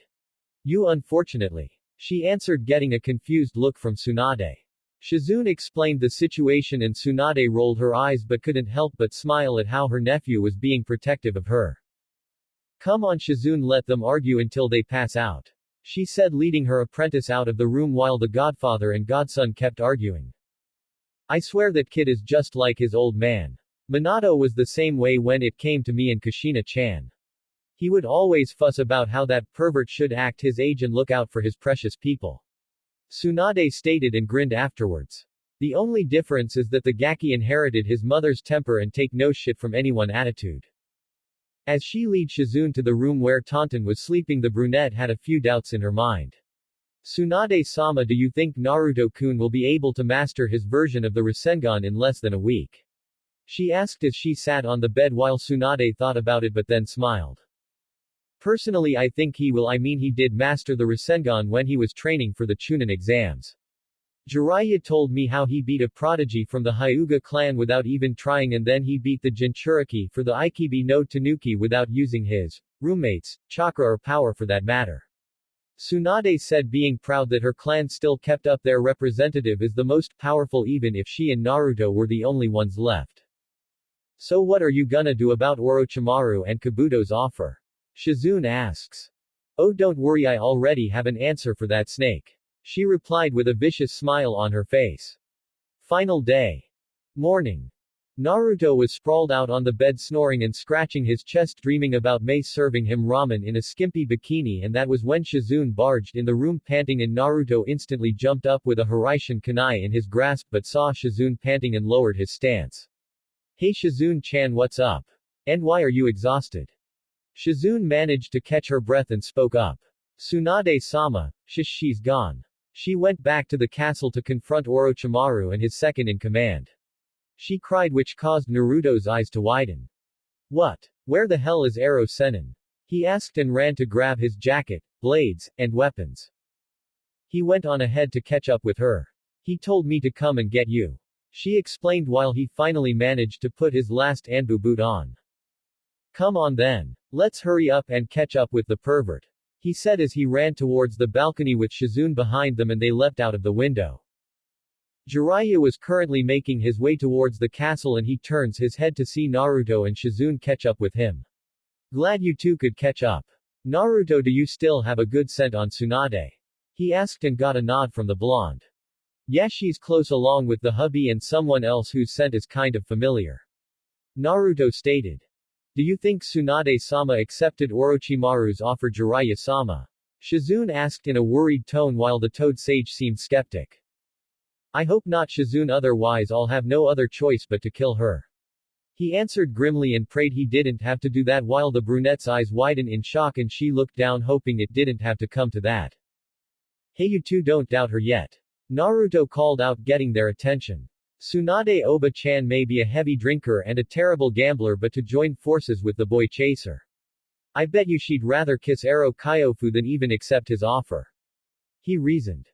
[SPEAKER 1] You, unfortunately. She answered, getting a confused look from Tsunade. Shizune explained the situation, and Tsunade rolled her eyes but couldn't help but smile at how her nephew was being protective of her. Come on Shizune, let them argue until they pass out. She said, leading her apprentice out of the room while the godfather and godson kept arguing. I swear that kid is just like his old man. Minato was the same way when it came to me and Kushina-chan. He would always fuss about how that pervert should act his age and look out for his precious people. Tsunade stated and grinned afterwards. The only difference is that the Gaki inherited his mother's temper and take no shit from anyone attitude. As she led Shizune to the room where Tonton was sleeping, the brunette had a few doubts in her mind. Tsunade-sama, do you think Naruto-kun will be able to master his version of the Rasengan in less than a week? She asked as she sat on the bed while Tsunade thought about it but then smiled. Personally, I think he will. I mean, he did master the Rasengan when he was training for the Chunin exams. Jiraiya told me how he beat a prodigy from the Hyuga clan without even trying, and then he beat the Jinchuriki for the Ikibi no Tanuki without using his roommates' chakra or power for that matter. Tsunade said, being proud that her clan still kept up their representative as the most powerful, even if she and Naruto were the only ones left. So what are you gonna do about Orochimaru and Kabuto's offer? Shizune asks. Oh, don't worry, I already have an answer for that snake. She replied with a vicious smile on her face. Final day. Morning. Naruto was sprawled out on the bed snoring and scratching his chest, dreaming about Mei serving him ramen in a skimpy bikini, and that was when Shizune barged in the room panting, and Naruto instantly jumped up with a Hiraishin kunai in his grasp but saw Shizune panting and lowered his stance. Hey Shizune-chan, what's up? And why are you exhausted? Shizune managed to catch her breath and spoke up. Tsunade-sama, she's gone. She went back to the castle to confront Orochimaru and his second-in-command. She cried, which caused Naruto's eyes to widen. What? Where the hell is Ero Sennin? He asked and ran to grab his jacket, blades, and weapons. He went on ahead to catch up with her. He told me to come and get you. She explained while he finally managed to put his last Anbu boot on. Come on then. Let's hurry up and catch up with the pervert. He said as he ran towards the balcony with Shizune behind them and they leapt out of the window. Jiraiya was currently making his way towards the castle and he turns his head to see Naruto and Shizune catch up with him. Glad you two could catch up. Naruto, do you still have a good scent on Tsunade? He asked and got a nod from the blonde. Yeah, she's close along with the hubby and someone else whose scent is kind of familiar. Naruto stated. Do you think Tsunade-sama accepted Orochimaru's offer? Jiraiya-sama? Shizune asked in a worried tone while the Toad Sage seemed skeptic. I hope not, Shizune, otherwise I'll have no other choice but to kill her. He answered grimly and prayed he didn't have to do that while the brunette's eyes widen in shock and she looked down hoping it didn't have to come to that. Hey, you two, don't doubt her yet. Naruto called out, getting their attention. Tsunade Oba-chan may be a heavy drinker and a terrible gambler, but to join forces with the boy chaser. I bet you she'd rather kiss Ero Kyofu than even accept his offer. He reasoned.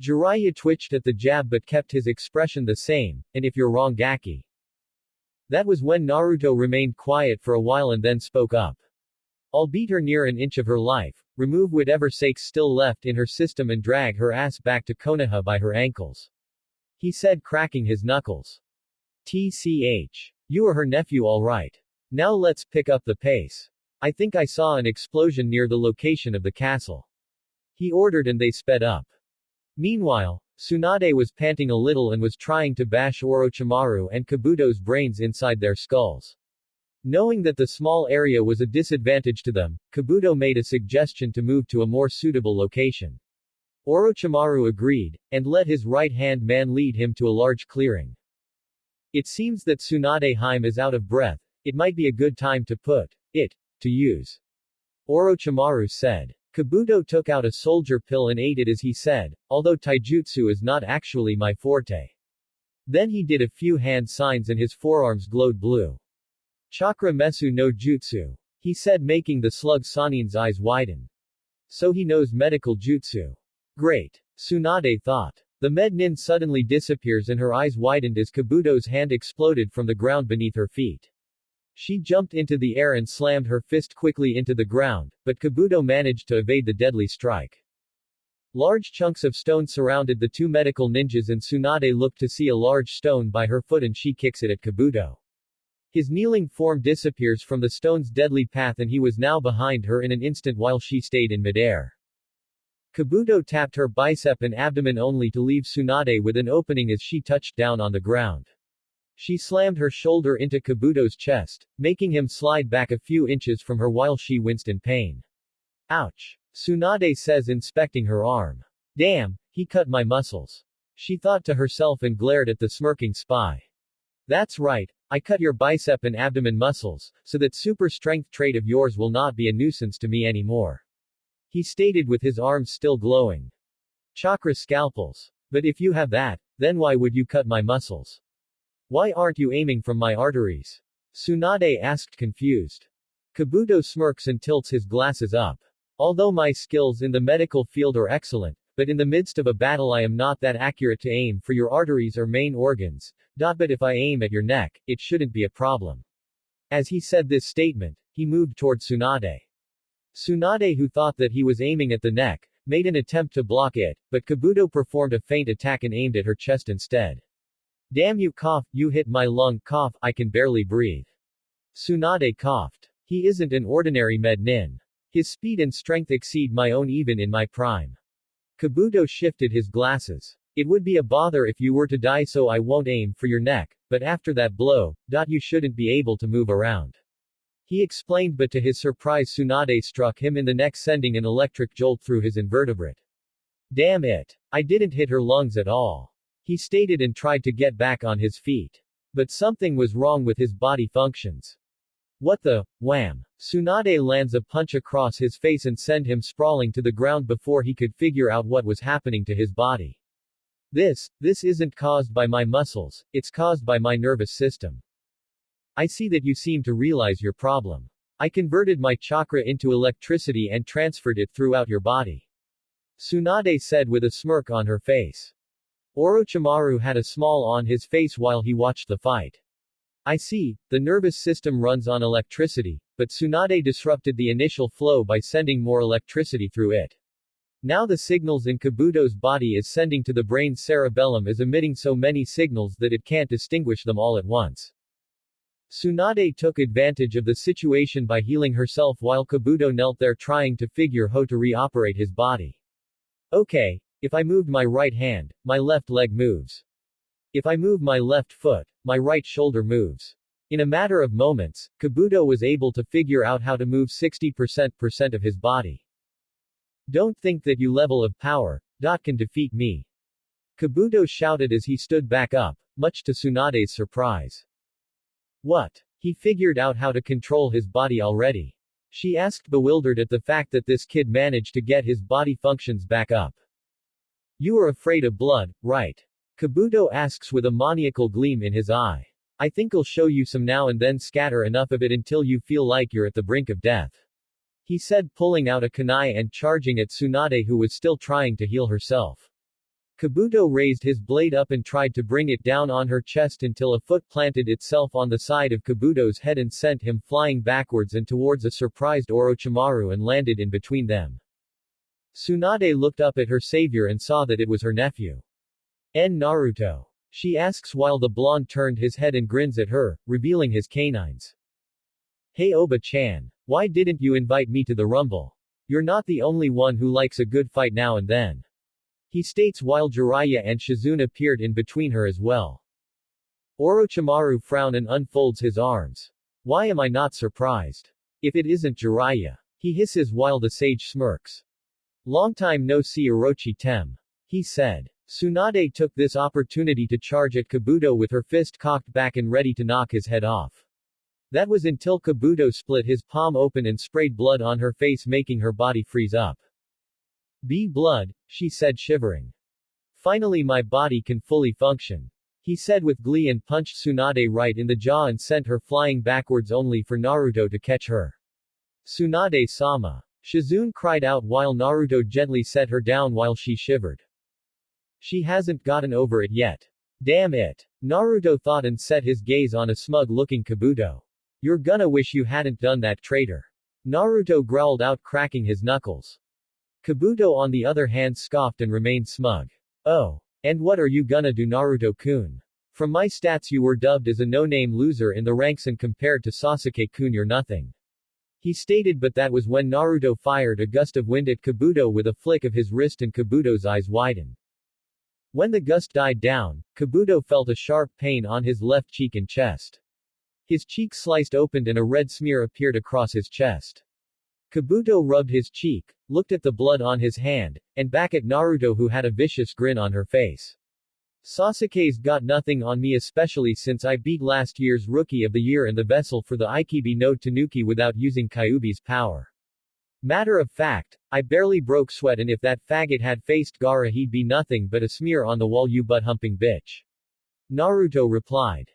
[SPEAKER 1] Jiraiya twitched at the jab but kept his expression the same, and if you're wrong, Gaki. That was when Naruto remained quiet for a while and then spoke up. I'll beat her near an inch of her life, remove whatever sakes still left in her system and drag her ass back to Konoha by her ankles. He said, cracking his knuckles. TCH. You are her nephew, all right. Now let's pick up the pace. I think I saw an explosion near the location of the castle. He ordered and they sped up. Meanwhile, Tsunade was panting a little and was trying to bash Orochimaru and Kabuto's brains inside their skulls. Knowing that the small area was a disadvantage to them, Kabuto made a suggestion to move to a more suitable location. Orochimaru agreed, and let his right-hand man lead him to a large clearing. It seems that Tsunade-hime is out of breath, it might be a good time to put it to use. Orochimaru said. Kabuto took out a soldier pill and ate it as he said, although taijutsu is not actually my forte. Then he did a few hand signs and his forearms glowed blue. Chakra Mesu no Jutsu. He said, making the slug Sanin's eyes widen. So he knows medical jutsu. Great. Tsunade thought. The Mednin suddenly disappears and her eyes widened as Kabuto's hand exploded from the ground beneath her feet. She jumped into the air and slammed her fist quickly into the ground, but Kabuto managed to evade the deadly strike. Large chunks of stone surrounded the two medical ninjas and Tsunade looked to see a large stone by her foot and she kicks it at Kabuto. His kneeling form disappears from the stone's deadly path and he was now behind her in an instant while she stayed in midair. Kabuto tapped her bicep and abdomen only to leave Tsunade with an opening as she touched down on the ground. She slammed her shoulder into Kabuto's chest, making him slide back a few inches from her while she winced in pain. Ouch! Tsunade says, inspecting her arm. Damn, he cut my muscles. She thought to herself and glared at the smirking spy. That's right, I cut your bicep and abdomen muscles, so that super strength trait of yours will not be a nuisance to me anymore. He stated with his arms still glowing. Chakra scalpels. But if you have that, then why would you cut my muscles? Why aren't you aiming from my arteries? Tsunade asked confused. Kabuto smirks and tilts his glasses up. Although my skills in the medical field are excellent, but in the midst of a battle I am not that accurate to aim for your arteries or main organs. But if I aim at your neck, it shouldn't be a problem. As he said this statement, he moved toward Tsunade. Tsunade, who thought that he was aiming at the neck, made an attempt to block it, but Kabuto performed a feint attack and aimed at her chest instead. Damn you, cough, you hit my lung, cough, I can barely breathe. Tsunade coughed. He isn't an ordinary mednin. His speed and strength exceed my own even in my prime. Kabuto shifted his glasses. It would be a bother if you were to die, so I won't aim for your neck, but after that blow, you shouldn't be able to move around. He explained, but to his surprise Tsunade struck him in the neck, sending an electric jolt through his invertebrate. Damn it. I didn't hit her lungs at all. He stated and tried to get back on his feet. But something was wrong with his body functions. What the? Wham! Tsunade lands a punch across his face and sent him sprawling to the ground before he could figure out what was happening to his body. This isn't caused by my muscles, it's caused by my nervous system. I see that you seem to realize your problem. I converted my chakra into electricity and transferred it throughout your body. Tsunade said with a smirk on her face. Orochimaru had a smile on his face while he watched the fight. I see, the nervous system runs on electricity, but Tsunade disrupted the initial flow by sending more electricity through it. Now the signals in Kabuto's body is sending to the brain's cerebellum is emitting so many signals that it can't distinguish them all at once. Tsunade took advantage of the situation by healing herself while Kabuto knelt there trying to figure how to reoperate his body. Okay, if I moved my right hand, my left leg moves. If I move my left foot, my right shoulder moves. In a matter of moments, Kabuto was able to figure out how to move 60% of his body. Don't think that your level of power can defeat me. Kabuto shouted as he stood back up, much to Tsunade's surprise. What? He figured out how to control his body already? She asked, bewildered at the fact that this kid managed to get his body functions back up. You are afraid of blood, right? Kabuto asks with a maniacal gleam in his eye. I think I'll show you some now and then scatter enough of it until you feel like you're at the brink of death. He said, pulling out a kunai and charging at Tsunade, who was still trying to heal herself. Kabuto raised his blade up and tried to bring it down on her chest until a foot planted itself on the side of Kabuto's head and sent him flying backwards and towards a surprised Orochimaru and landed in between them. Tsunade looked up at her savior and saw that it was her nephew. Naruto? She asks while the blonde turned his head and grins at her, revealing his canines. Hey Oba-chan. Why didn't you invite me to the rumble? You're not the only one who likes a good fight now and then. He states while Jiraiya and Shizune appeared in between her as well. Orochimaru frowns and unfolds his arms. Why am I not surprised? If it isn't Jiraiya. He hisses while the sage smirks. Long time no see Orochi-tem. He said. Tsunade took this opportunity to charge at Kabuto with her fist cocked back and ready to knock his head off. That was until Kabuto split his palm open and sprayed blood on her face, making her body freeze up. Blood, she said, shivering. Finally my body can fully function. He said with glee and punched Tsunade right in the jaw and sent her flying backwards only for Naruto to catch her. Tsunade-sama. Shizune cried out while Naruto gently set her down while she shivered. She hasn't gotten over it yet. Damn it. Naruto thought and set his gaze on a smug-looking Kabuto. You're gonna wish you hadn't done that, traitor. Naruto growled out, cracking his knuckles. Kabuto on the other hand scoffed and remained smug. Oh. And what are you gonna do, Naruto-kun? From my stats you were dubbed as a no-name loser in the ranks and compared to Sasuke-kun you're nothing. He stated, but that was when Naruto fired a gust of wind at Kabuto with a flick of his wrist and Kabuto's eyes widened. When the gust died down, Kabuto felt a sharp pain on his left cheek and chest. His cheek sliced open and a red smear appeared across his chest. Kabuto rubbed his cheek, looked at the blood on his hand, and back at Naruto, who had a vicious grin on her face. Sasuke's got nothing on me, especially since I beat last year's Rookie of the Year in the vessel for the Ikibi no Tanuki without using Kyuubi's power. Matter of fact, I barely broke sweat, and if that faggot had faced Gaara he'd be nothing but a smear on the wall, you butt-humping bitch. Naruto replied.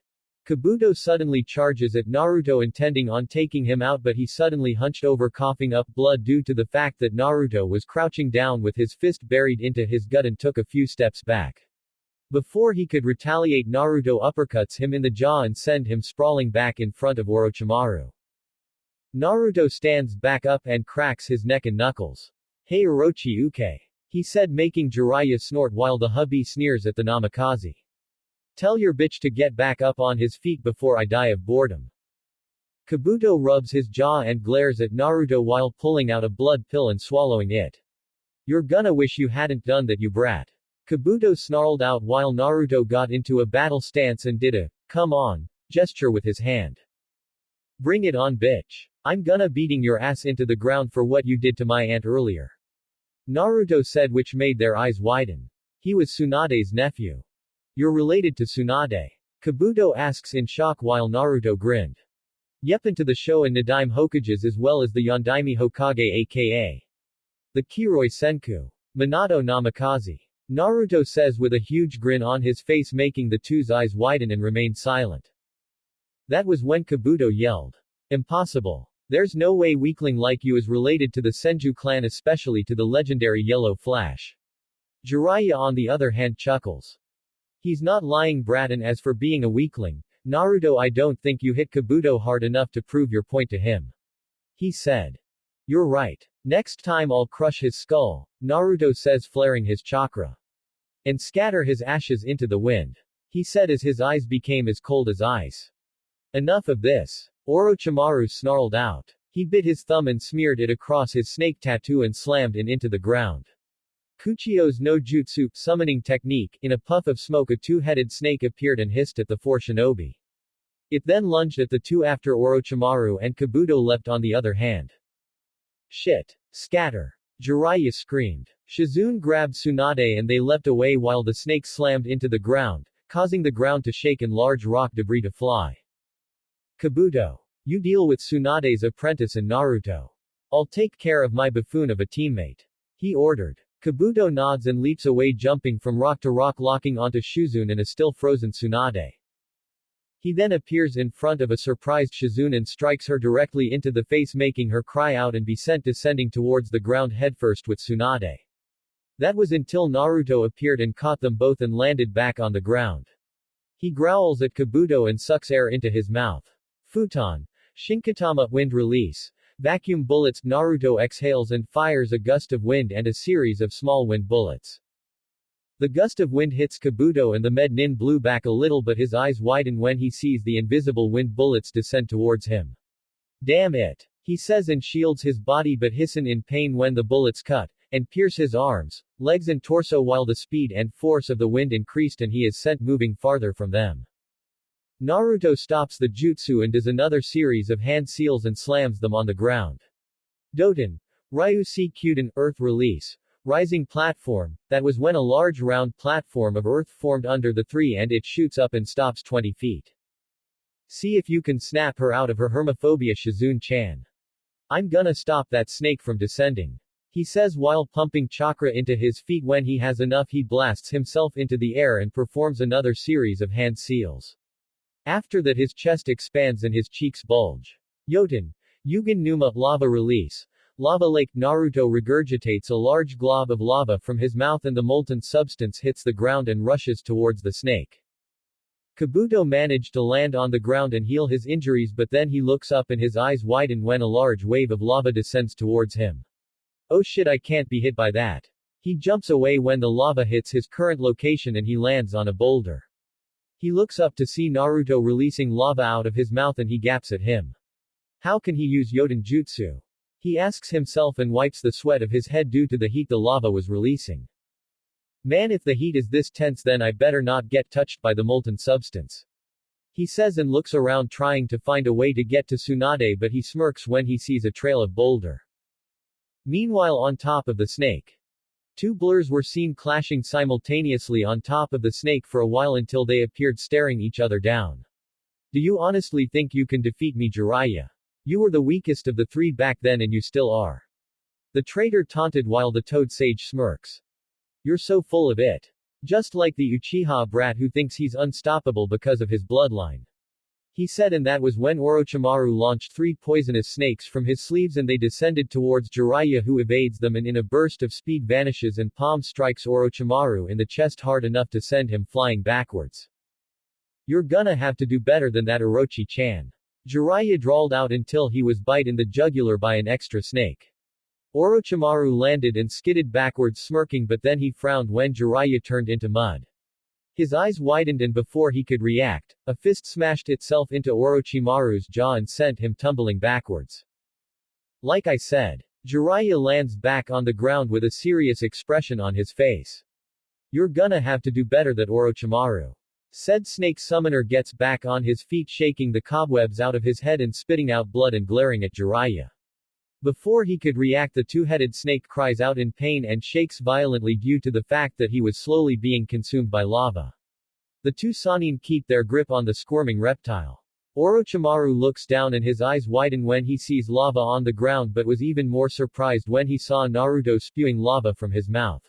[SPEAKER 1] Kabuto suddenly charges at Naruto intending on taking him out, but he suddenly hunched over, coughing up blood due to the fact that Naruto was crouching down with his fist buried into his gut and took a few steps back. Before he could retaliate, Naruto uppercuts him in the jaw and send him sprawling back in front of Orochimaru. Naruto stands back up and cracks his neck and knuckles. Hey Orochi-uke. He said, making Jiraiya snort while the hubby sneers at the Namikaze. Tell your bitch to get back up on his feet before I die of boredom. Kabuto rubs his jaw and glares at Naruto while pulling out a blood pill and swallowing it. You're gonna wish you hadn't done that, you brat. Kabuto snarled out while Naruto got into a battle stance and did a, come on, gesture with his hand. Bring it on, bitch. I'm gonna beating your ass into the ground for what you did to my aunt earlier. Naruto said, which made their eyes widen. He was Tsunade's nephew. You're related to Tsunade. Kabuto asks in shock while Naruto grinned. Yep, into the show and Nadaime Hokages as well as the Yondaime Hokage aka the Kiroi Senku. Minato Namikaze. Naruto says with a huge grin on his face, making the two's eyes widen and remain silent. That was when Kabuto yelled. Impossible. There's no way weakling like you is related to the Senju clan, especially to the legendary Yellow Flash. Jiraiya on the other hand chuckles. He's not lying, brat, and as for being a weakling, Naruto, I don't think you hit Kabuto hard enough to prove your point to him. He said. You're right. Next time I'll crush his skull, Naruto says, flaring his chakra. And scatter his ashes into the wind. He said as his eyes became as cold as ice. Enough of this. Orochimaru snarled out. He bit his thumb and smeared it across his snake tattoo and slammed it into the ground. Kuchio's no jutsu summoning technique. In a puff of smoke, a two-headed snake appeared and hissed at the four shinobi. It then lunged at the two after Orochimaru and Kabuto leapt on the other hand. Shit. Scatter. Jiraiya screamed. Shizune grabbed Tsunade and they leapt away while the snake slammed into the ground, causing the ground to shake and large rock debris to fly. Kabuto. You deal with Tsunade's apprentice and Naruto. I'll take care of my buffoon of a teammate. He ordered. Kabuto nods and leaps away, jumping from rock to rock, locking onto Shizune and a still frozen Tsunade. He then appears in front of a surprised Shizune and strikes her directly into the face, making her cry out and be sent descending towards the ground headfirst with Tsunade. That was until Naruto appeared and caught them both and landed back on the ground. He growls at Kabuto and sucks air into his mouth. Futon. Shinkatama wind release. Vacuum bullets. Naruto exhales and fires a gust of wind and a series of small wind bullets. The gust of wind hits Kabuto and the med nin blew back a little, but his eyes widen when he sees the invisible wind bullets descend towards him. Damn it. He says and shields his body, but hissen in pain when the bullets cut and pierce his arms, legs and torso while the speed and force of the wind increased and he is sent moving farther from them. Naruto stops the jutsu and does another series of hand seals and slams them on the ground. Doten. Ryu C. Kyuden, earth release. Rising platform. That was when a large round platform of earth formed under the three and it shoots up and stops 20 feet. See if you can snap her out of her hermophobia, Shizune-chan. I'm gonna stop that snake from descending. He says while pumping chakra into his feet. When he has enough, he blasts himself into the air and performs another series of hand seals. After that his chest expands and his cheeks bulge. Yoten. Yugen Numa, lava release. Lava lake. Naruto regurgitates a large glob of lava from his mouth and the molten substance hits the ground and rushes towards the snake. Kabuto managed to land on the ground and heal his injuries, but then he looks up and his eyes widen when a large wave of lava descends towards him. Oh shit, I can't be hit by that. He jumps away when the lava hits his current location and he lands on a boulder. He looks up to see Naruto releasing lava out of his mouth and he gaps at him. How can he use Yoden Jutsu? He asks himself and wipes the sweat of his head due to the heat the lava was releasing. Man, if the heat is this tense, then I better not get touched by the molten substance. He says and looks around trying to find a way to get to Tsunade, but he smirks when he sees a trail of boulder. Meanwhile, on top of the snake. Two blurs were seen clashing simultaneously on top of the snake for a while until they appeared staring each other down. Do you honestly think you can defeat me, Jiraiya? You were the weakest of the three back then and you still are. The traitor taunted while the Toad Sage smirks. You're so full of it. Just like the Uchiha brat who thinks he's unstoppable because of his bloodline. He said, and that was when Orochimaru launched 3 poisonous snakes from his sleeves and they descended towards Jiraiya, who evades them and in a burst of speed vanishes and palm strikes Orochimaru in the chest hard enough to send him flying backwards. You're gonna have to do better than that, Orochi-chan. Jiraiya drawled out until he was bite in the jugular by an extra snake. Orochimaru landed and skidded backwards smirking, but then he frowned when Jiraiya turned into mud. His eyes widened and before he could react, a fist smashed itself into Orochimaru's jaw and sent him tumbling backwards. Like I said, Jiraiya lands back on the ground with a serious expression on his face. You're gonna have to do better, that Orochimaru. Said snake summoner gets back on his feet, shaking the cobwebs out of his head and spitting out blood and glaring at Jiraiya. Before he could react, the two-headed snake cries out in pain and shakes violently due to the fact that he was slowly being consumed by lava. The two Sannin keep their grip on the squirming reptile. Orochimaru looks down and his eyes widen when he sees lava on the ground but was even more surprised when he saw Naruto spewing lava from his mouth.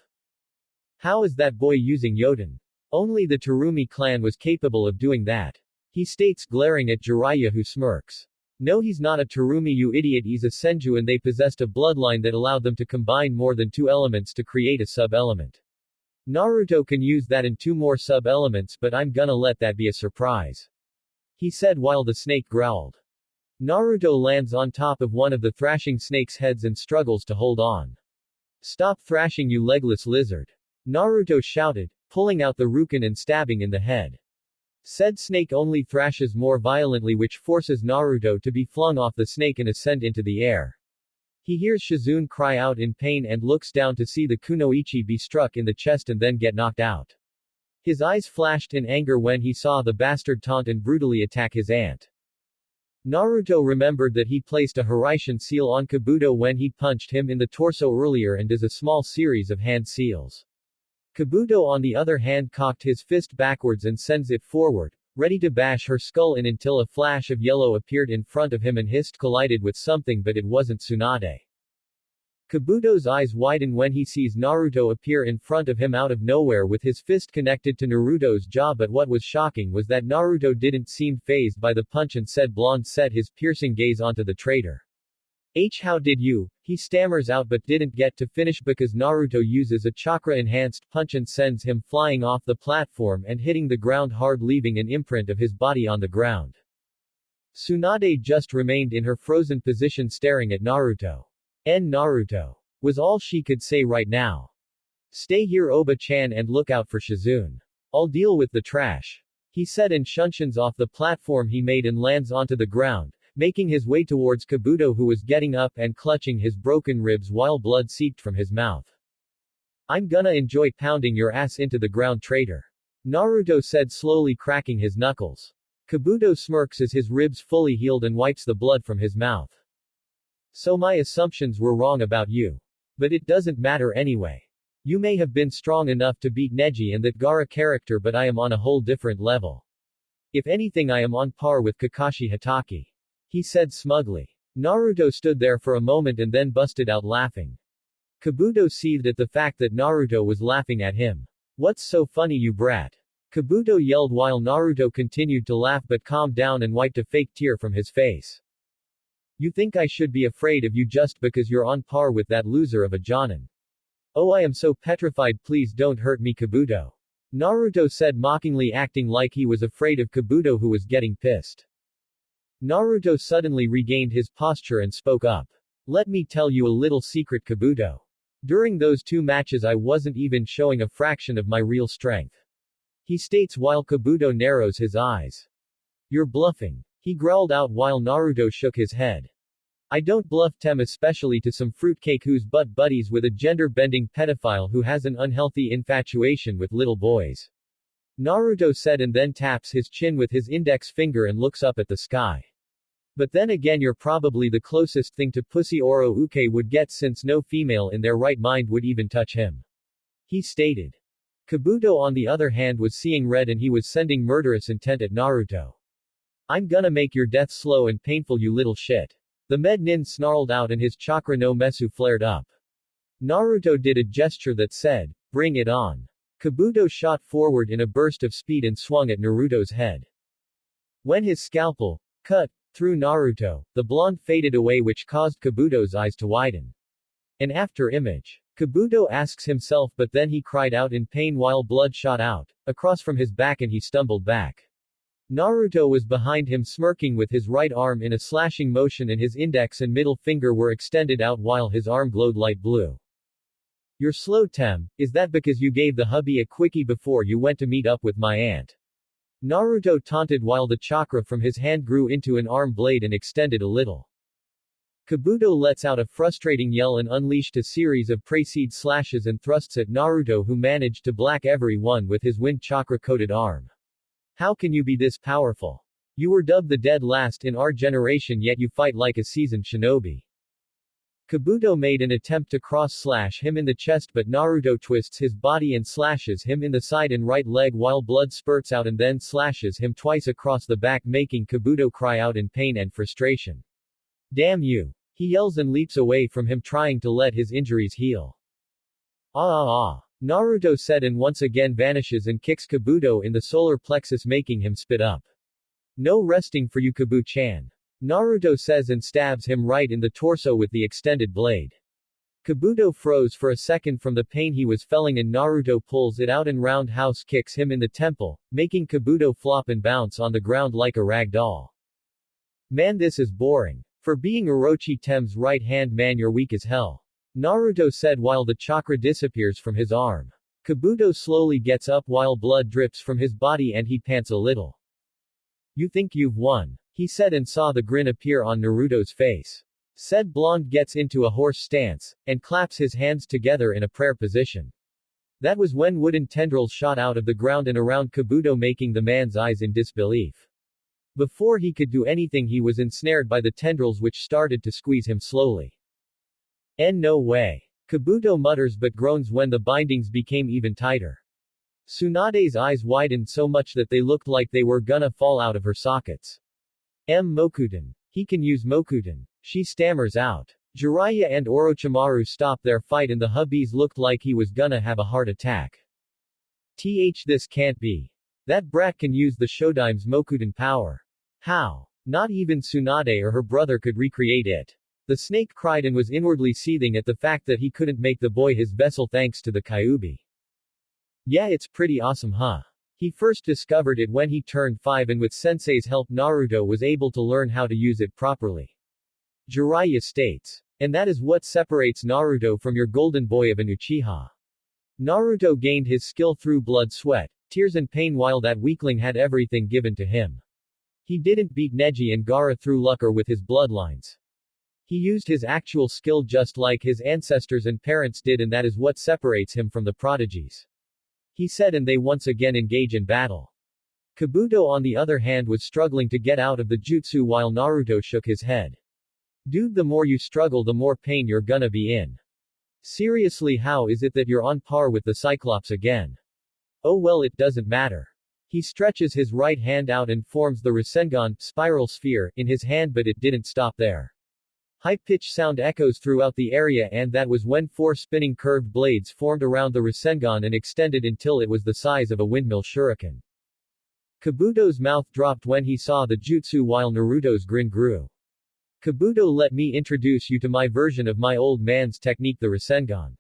[SPEAKER 1] How is that boy using Yoden? Only the Terumi clan was capable of doing that. He states glaring at Jiraiya who smirks. No, he's not a Terumi, you idiot, he's a Senju and they possessed a bloodline that allowed them to combine more than 2 elements to create a sub-element. Naruto can use that in 2 more sub-elements but I'm gonna let that be a surprise. He said while the snake growled. Naruto lands on top of one of the thrashing snake's heads and struggles to hold on. Stop thrashing, you legless lizard. Naruto shouted, pulling out the Rukin and stabbing in the head. Said snake only thrashes more violently, which forces Naruto to be flung off the snake and ascend into the air. He hears Shizune cry out in pain and looks down to see the kunoichi be struck in the chest and then get knocked out. His eyes flashed in anger when he saw the bastard taunt and brutally attack his aunt. Naruto remembered that he placed a Hiraishin seal on Kabuto when he punched him in the torso earlier and does a small series of hand seals. Kabuto on the other hand cocked his fist backwards and sends it forward, ready to bash her skull in until a flash of yellow appeared in front of him and hissed collided with something, but it wasn't Tsunade. Kabuto's eyes widen when he sees Naruto appear in front of him out of nowhere with his fist connected to Naruto's jaw, but what was shocking was that Naruto didn't seem fazed by the punch and said blonde set his piercing gaze onto the traitor. How did you? He stammers out but didn't get to finish because Naruto uses a chakra-enhanced punch and sends him flying off the platform and hitting the ground hard, leaving an imprint of his body on the ground. Tsunade just remained in her frozen position staring at Naruto. Naruto. Was all she could say right now. Stay here Oba-chan and look out for Shizune. I'll deal with the trash. He said and shunshuns off the platform he made and lands onto the ground, making his way towards Kabuto who was getting up and clutching his broken ribs while blood seeped from his mouth. I'm gonna enjoy pounding your ass into the ground, traitor. Naruto said slowly, cracking his knuckles. Kabuto smirks as his ribs fully healed and wipes the blood from his mouth. So my assumptions were wrong about you. But it doesn't matter anyway. You may have been strong enough to beat Neji and that Gaara character, but I am on a whole different level. If anything, I am on par with Kakashi Hatake. He said smugly. Naruto stood there for a moment and then busted out laughing. Kabuto seethed at the fact that Naruto was laughing at him. What's so funny, you brat? Kabuto yelled while Naruto continued to laugh but calmed down and wiped a fake tear from his face. You think I should be afraid of you just because you're on par with that loser of a Jonin? Oh, I am so petrified, please don't hurt me, Kabuto. Naruto said mockingly, acting like he was afraid of Kabuto who was getting pissed. Naruto suddenly regained his posture and spoke up. Let me tell you a little secret, Kabuto. During those 2 matches I wasn't even showing a fraction of my real strength. He states while Kabuto narrows his eyes. You're bluffing. He growled out while Naruto shook his head. I don't bluff, Tem, especially to some fruitcake who's butt buddies with a gender-bending pedophile who has an unhealthy infatuation with little boys. Naruto said and then taps his chin with his index finger and looks up at the sky. But then again, you're probably the closest thing to Pussy Oro Uke would get, since no female in their right mind would even touch him. He stated. Kabuto on the other hand was seeing red and he was sending murderous intent at Naruto. I'm gonna make your death slow and painful, you little shit. The med nin snarled out and his chakra no Mesu flared up. Naruto did a gesture that said, bring it on. Kabuto shot forward in a burst of speed and swung at Naruto's head. When his scalpel cut through Naruto, the blonde faded away, which caused Kabuto's eyes to widen. An after image. Kabuto asks himself, but then he cried out in pain while blood shot out across from his back and he stumbled back. Naruto was behind him smirking with his right arm in a slashing motion and his index and middle finger were extended out while his arm glowed light blue. You're slow, Tem. Is that because you gave the hubby a quickie before you went to meet up with my aunt? Naruto taunted while the chakra from his hand grew into an arm blade and extended a little. Kabuto lets out a frustrating yell and unleashed a series of precede slashes and thrusts at Naruto, who managed to black everyone with his wind chakra-coated arm. How can you be this powerful? You were dubbed the dead last in our generation, yet you fight like a seasoned shinobi. Kabuto made an attempt to cross-slash him in the chest but Naruto twists his body and slashes him in the side and right leg while blood spurts out and then slashes him twice across the back making Kabuto cry out in pain and frustration. Damn you! He yells and leaps away from him trying to let his injuries heal. Naruto said and once again vanishes and kicks Kabuto in the solar plexus making him spit up. No resting for you Kabu-chan. Naruto says and stabs him right in the torso with the extended blade. Kabuto froze for a second from the pain he was feeling and Naruto pulls it out and roundhouse kicks him in the temple, making Kabuto flop and bounce on the ground like a rag doll. Man, this is boring. For being Orochi Tem's right hand man, you're weak as hell. Naruto said while the chakra disappears from his arm. Kabuto slowly gets up while blood drips from his body and he pants a little. You think you've won? He said and saw the grin appear on Naruto's face. Said blonde gets into a horse stance, and claps his hands together in a prayer position. That was when wooden tendrils shot out of the ground and around Kabuto making the man's eyes in disbelief. Before he could do anything he was ensnared by the tendrils which started to squeeze him slowly. No way. Kabuto mutters but groans when the bindings became even tighter. Tsunade's eyes widened so much that they looked like they were gonna fall out of her sockets. Mokuten. He can use Mokuten. She stammers out. Jiraiya and Orochimaru stop their fight and the hubbies looked like he was gonna have a heart attack. This can't be. That brat can use the Showdime's Mokuten power. How? Not even Tsunade or her brother could recreate it. The snake cried and was inwardly seething at the fact that he couldn't make the boy his vessel thanks to the Kyuubi. Yeah, it's pretty awesome, huh? He first discovered it when he turned 5 and with Sensei's help Naruto was able to learn how to use it properly. Jiraiya states. And that is what separates Naruto from your golden boy of an Uchiha. Naruto gained his skill through blood, sweat, tears and pain while that weakling had everything given to him. He didn't beat Neji and Gaara through luck or with his bloodlines. He used his actual skill just like his ancestors and parents did and that is what separates him from the prodigies. He said and they once again engage in battle. Kabuto on the other hand was struggling to get out of the jutsu while Naruto shook his head. Dude, the more you struggle the more pain you're gonna be in. Seriously, how is it that you're on par with the Cyclops again? Oh well, it doesn't matter. He stretches his right hand out and forms the Rasengan, spiral sphere, in his hand but it didn't stop there. High-pitched sound echoes throughout the area and that was when 4 spinning curved blades formed around the Rasengan and extended until it was the size of a windmill shuriken. Kabuto's mouth dropped when he saw the jutsu while Naruto's grin grew. Kabuto, let me introduce you to my version of my old man's technique, the Rasengan.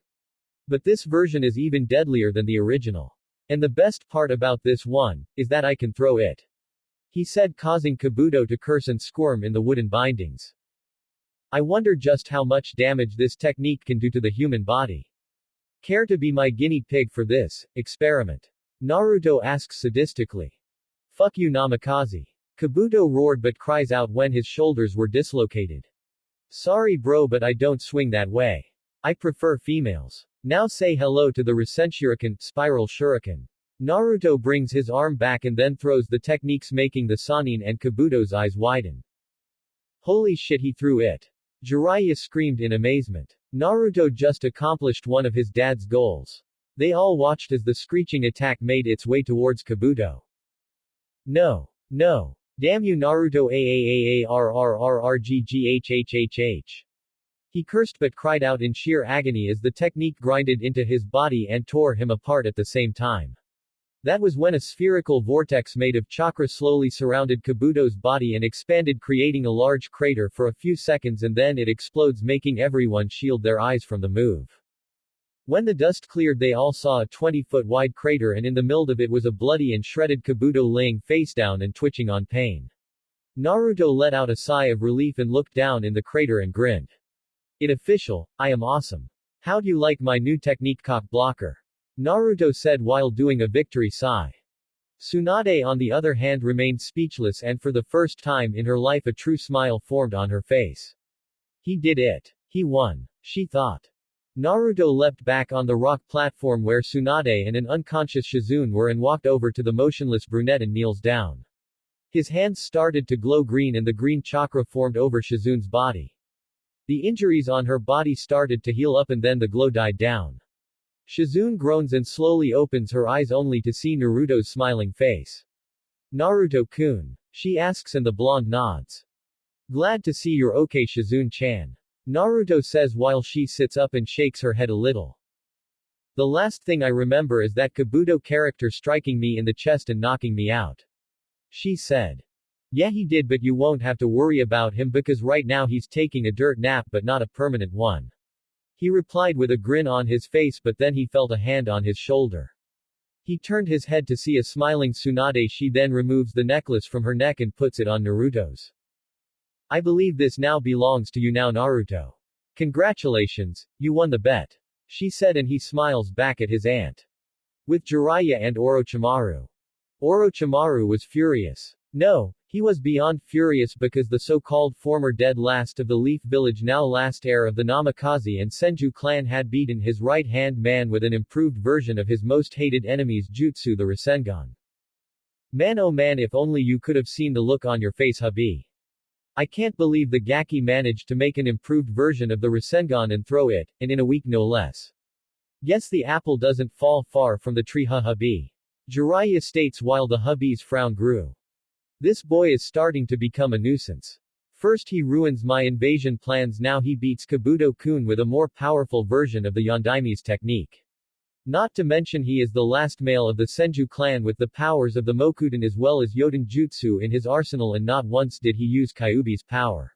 [SPEAKER 1] But this version is even deadlier than the original. And the best part about this one, is that I can throw it. He said, causing Kabuto to curse and squirm in the wooden bindings. I wonder just how much damage this technique can do to the human body. Care to be my guinea pig for this experiment? Naruto asks sadistically. Fuck you Namikaze. Kabuto roared but cries out when his shoulders were dislocated. Sorry bro, but I don't swing that way. I prefer females. Now say hello to the Rasenshuriken, spiral shuriken. Naruto brings his arm back and then throws the techniques making the Sannin and Kabuto's eyes widen. Holy shit, he threw it. Jiraiya screamed in amazement. Naruto just accomplished one of his dad's goals. They all watched as the screeching attack made its way towards Kabuto. No. No. Damn you Naruto AAAARRRRGGHHHH. He cursed but cried out in sheer agony as the technique grinded into his body and tore him apart at the same time. That was when a spherical vortex made of chakra slowly surrounded Kabuto's body and expanded, creating a large crater for a few seconds and then it explodes, making everyone shield their eyes from the move. When the dust cleared they all saw a 20-foot wide crater and in the middle of it was a bloody and shredded Kabuto laying face down and twitching on pain. Naruto let out a sigh of relief and looked down in the crater and grinned. It official, I am awesome. How'd you like my new technique cock blocker? Naruto said while doing a victory sigh. Tsunade on the other hand remained speechless and for the first time in her life a true smile formed on her face. He did it. He won. She thought. Naruto leapt back on the rock platform where Tsunade and an unconscious Shizune were and walked over to the motionless brunette and kneels down. His hands started to glow green and the green chakra formed over Shizune's body. The injuries on her body started to heal up and then the glow died down. Shizune groans and slowly opens her eyes only to see Naruto's smiling face. Naruto-kun. She asks and the blonde nods. Glad to see you're okay, Shizune-chan. Naruto says while she sits up and shakes her head a little. The last thing I remember is that Kabuto character striking me in the chest and knocking me out. She said. Yeah, he did, but you won't have to worry about him because right now he's taking a dirt nap but not a permanent one. He replied with a grin on his face, but then he felt a hand on his shoulder. He turned his head to see a smiling Tsunade. She then removes the necklace from her neck and puts it on Naruto's. I believe this now belongs to you now, Naruto. Congratulations, you won the bet. She said, and he smiles back at his aunt. With Jiraiya and Orochimaru. Orochimaru was furious. No, he was beyond furious because the so-called former dead last of the Leaf Village, now last heir of the Namikaze and Senju clan, had beaten his right-hand man with an improved version of his most hated enemy's jutsu, the Rasengan. Man, oh man, if only you could have seen the look on your face, hubby. I can't believe the Gaki managed to make an improved version of the Rasengan and throw it, and in a week no less. Guess the apple doesn't fall far from the tree, hubby. Jiraiya states while the hubby's frown grew. This boy is starting to become a nuisance. First he ruins my invasion plans, now he beats Kabuto-kun with a more powerful version of the Yondaime's technique. Not to mention he is the last male of the Senju clan with the powers of the Mokuden as well as Yoden Jutsu in his arsenal, and not once did he use Kyuubi's power.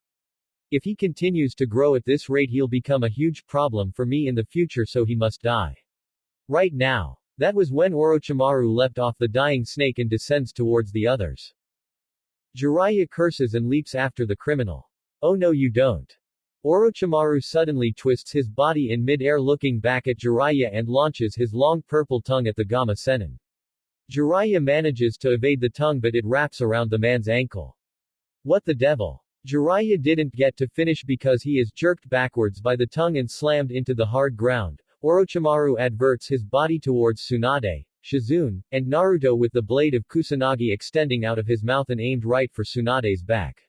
[SPEAKER 1] If he continues to grow at this rate he'll become a huge problem for me in the future, so he must die. Right now. That was when Orochimaru leapt off the dying snake and descends towards the others. Jiraiya curses and leaps after the criminal. Oh no, you don't. Orochimaru suddenly twists his body in mid-air looking back at Jiraiya and launches his long purple tongue at the Gamma Sennin. Jiraiya manages to evade the tongue but it wraps around the man's ankle. What the devil? Jiraiya didn't get to finish because he is jerked backwards by the tongue and slammed into the hard ground. Orochimaru adverts his body towards Tsunade, Shizune, and Naruto with the blade of Kusanagi extending out of his mouth and aimed right for Tsunade's back.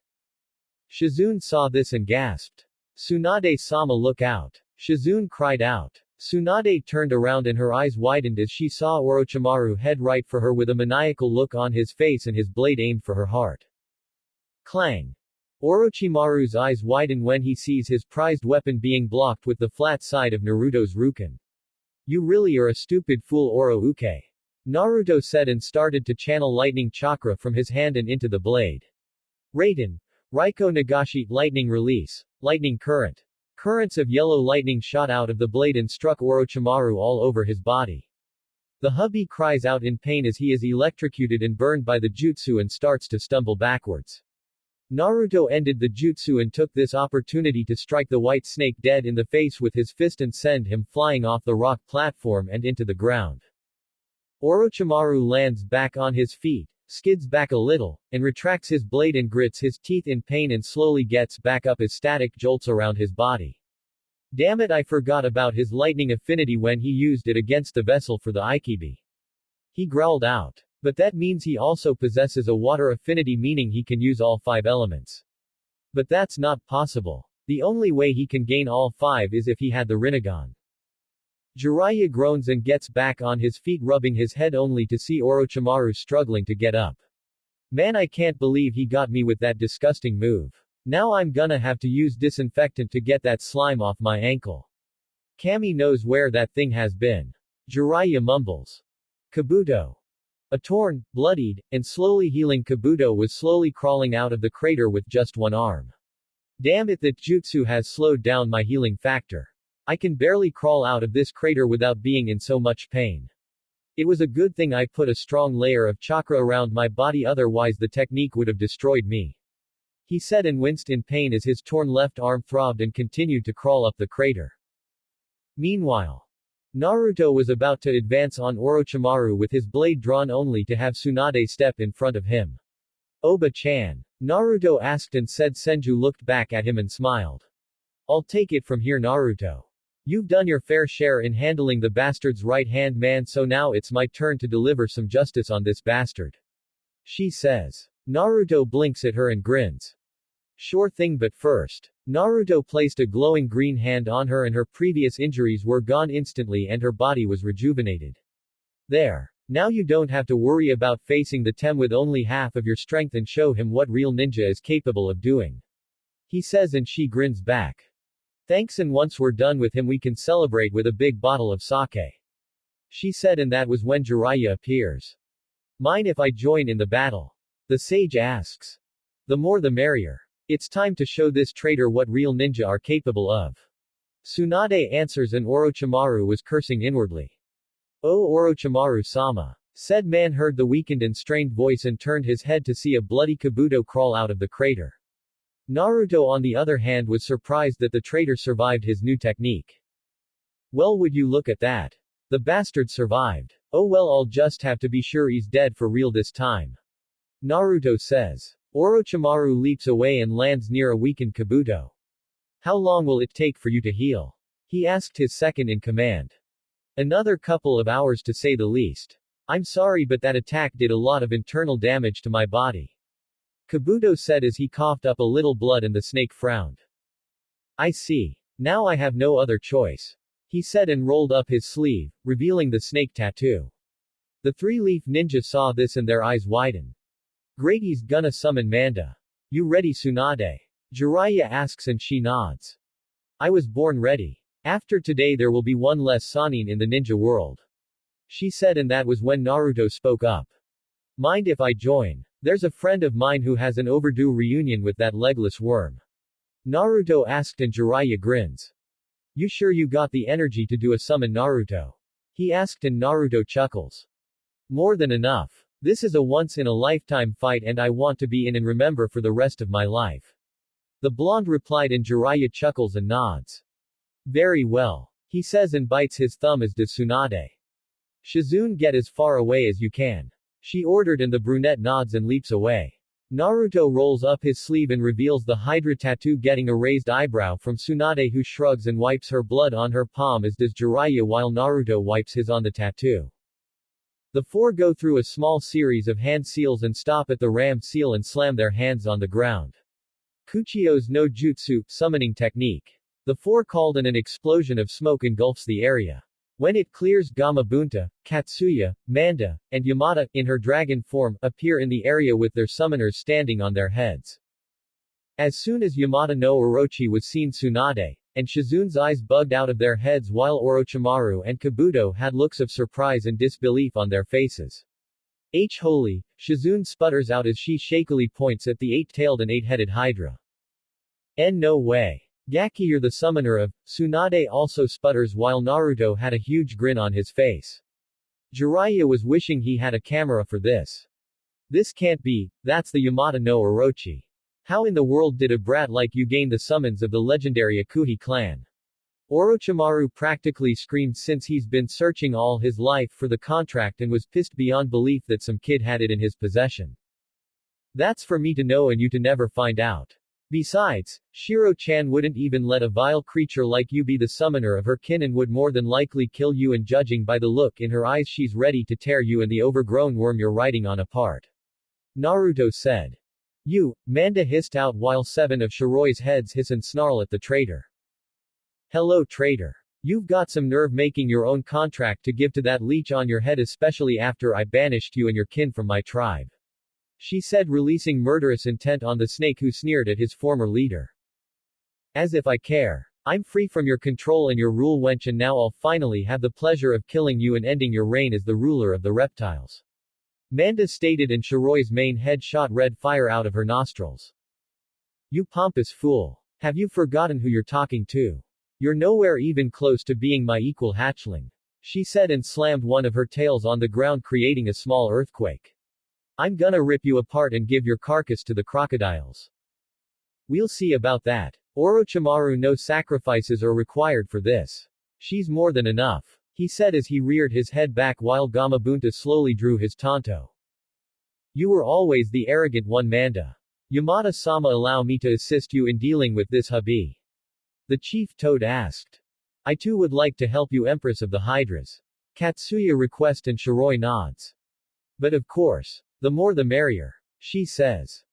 [SPEAKER 1] Shizune saw this and gasped. Tsunade-sama, look out. Shizune cried out. Tsunade turned around and her eyes widened as she saw Orochimaru head right for her with a maniacal look on his face and his blade aimed for her heart. Clang. Orochimaru's eyes widen when he sees his prized weapon being blocked with the flat side of Naruto's Ruken. You really are a stupid fool, Oro-uke. Naruto said and started to channel lightning chakra from his hand and into the blade. Raiden. Raiko Nagashi, lightning release. Lightning current. Currents of yellow lightning shot out of the blade and struck Orochimaru all over his body. The hubby cries out in pain as he is electrocuted and burned by the jutsu and starts to stumble backwards. Naruto ended the jutsu and took this opportunity to strike the white snake dead in the face with his fist and send him flying off the rock platform and into the ground. Orochimaru lands back on his feet, skids back a little, and retracts his blade and grits his teeth in pain and slowly gets back up as static jolts around his body. Damn it, I forgot about his lightning affinity when he used it against the vessel for the Aikibi. He growled out. But that means he also possesses a water affinity, meaning he can use all 5 elements. But that's not possible. The only way he can gain all 5 is if he had the Rinnegan. Jiraiya groans and gets back on his feet, rubbing his head only to see Orochimaru struggling to get up. Man, I can't believe he got me with that disgusting move. Now I'm gonna have to use disinfectant to get that slime off my ankle. Kami knows where that thing has been. Jiraiya mumbles. Kabuto. A torn, bloodied, and slowly healing Kabuto was slowly crawling out of the crater with just one arm. Damn it, that jutsu has slowed down my healing factor. I can barely crawl out of this crater without being in so much pain. It was a good thing I put a strong layer of chakra around my body, otherwise the technique would have destroyed me. He said and winced in pain as his torn left arm throbbed and continued to crawl up the crater. Meanwhile, Naruto was about to advance on Orochimaru with his blade drawn only to have Tsunade step in front of him. Oba-chan. Naruto asked and said. Senju looked back at him and smiled. I'll take it from here, Naruto. You've done your fair share in handling the bastard's right-hand man, so now it's my turn to deliver some justice on this bastard. She says. Naruto blinks at her and grins. Sure thing, but first. Naruto placed a glowing green hand on her and her previous injuries were gone instantly and her body was rejuvenated. There. Now you don't have to worry about facing the Tem with only half of your strength and show him what real ninja is capable of doing. He says and she grins back. Thanks, and once we're done with him we can celebrate with a big bottle of sake. She said, and that was when Jiraiya appears. Mind if I join in the battle? The sage asks. The more the merrier. It's time to show this traitor what real ninja are capable of. Tsunade answers and Orochimaru was cursing inwardly. Oh Orochimaru-sama. Said man heard the weakened and strained voice and turned his head to see a bloody Kabuto crawl out of the crater. Naruto on the other hand was surprised that the traitor survived his new technique. Well, would you look at that? The bastard survived. Oh well, I'll just have to be sure he's dead for real this time. Naruto says. Orochimaru leaps away and lands near a weakened Kabuto. How long will it take for you to heal? He asked his second in command. Another couple of hours to say the least. I'm sorry, but that attack did a lot of internal damage to my body. Kabuto said as he coughed up a little blood and the snake frowned. I see. Now I have no other choice. He said and rolled up his sleeve, revealing the snake tattoo. The three-leaf ninja saw this and their eyes widen. Great, he's gonna summon Manda. You ready, Tsunade? Jiraiya asks and she nods. I was born ready. After today there will be one less Sannin in the ninja world. She said, and that was when Naruto spoke up. Mind if I join? There's a friend of mine who has an overdue reunion with that legless worm. Naruto asked and Jiraiya grins. You sure you got the energy to do a summon, Naruto? He asked and Naruto chuckles. More than enough. This is a once-in-a-lifetime fight and I want to be in and remember for the rest of my life. The blonde replied and Jiraiya chuckles and nods. Very well. He says and bites his thumb as does Tsunade. Shizune, get as far away as you can. She ordered and the brunette nods and leaps away. Naruto rolls up his sleeve and reveals the Hydra tattoo, getting a raised eyebrow from Tsunade, who shrugs and wipes her blood on her palm as does Jiraiya while Naruto wipes his on the tattoo. The four go through a small series of hand seals and stop at the ram seal and slam their hands on the ground. Kuchio's no jutsu, summoning technique. The four called and an explosion of smoke engulfs the area. When it clears, Gamabunta, Katsuya, Manda, and Yamada, in her dragon form, appear in the area with their summoners standing on their heads. As soon as Yamada no Orochi was seen, Tsunade and Shizune's eyes bugged out of their heads while Orochimaru and Kabuto had looks of surprise and disbelief on their faces. Holy, Shizune sputters out as she shakily points at the eight-tailed and eight-headed Hydra. No way. Gaki, you're the summoner of... Tsunade also sputters while Naruto had a huge grin on his face. Jiraiya was wishing he had a camera for this. This can't be, that's the Yamada no Orochi. How in the world did a brat like you gain the summons of the legendary Akuhi clan? Orochimaru practically screamed since he's been searching all his life for the contract and was pissed beyond belief that some kid had it in his possession. That's for me to know and you to never find out. Besides, Shiro-chan wouldn't even let a vile creature like you be the summoner of her kin and would more than likely kill you, and judging by the look in her eyes she's ready to tear you and the overgrown worm you're riding on apart. Naruto said. You, Manda hissed out while 7 of Shiroi's heads hiss and snarl at the traitor. Hello, traitor. You've got some nerve making your own contract to give to that leech on your head, especially after I banished you and your kin from my tribe. She said, releasing murderous intent on the snake who sneered at his former leader. As if I care. I'm free from your control and your rule, wench, and now I'll finally have the pleasure of killing you and ending your reign as the ruler of the reptiles. Manda stated, and Shiroi's main head shot red fire out of her nostrils. You pompous fool. Have you forgotten who you're talking to? You're nowhere even close to being my equal, hatchling. She said and slammed one of her tails on the ground, creating a small earthquake. I'm gonna rip you apart and give your carcass to the crocodiles. We'll see about that. Orochimaru, no sacrifices are required for this. She's more than enough. He said as he reared his head back while Gamabunta slowly drew his tanto. You were always the arrogant one, Manda. Yamada-sama, allow me to assist you in dealing with this hubby. The chief toad asked. I too would like to help you, Empress of the Hydras. Katsuya request and Shiroi nods. But of course. The more the merrier. She says.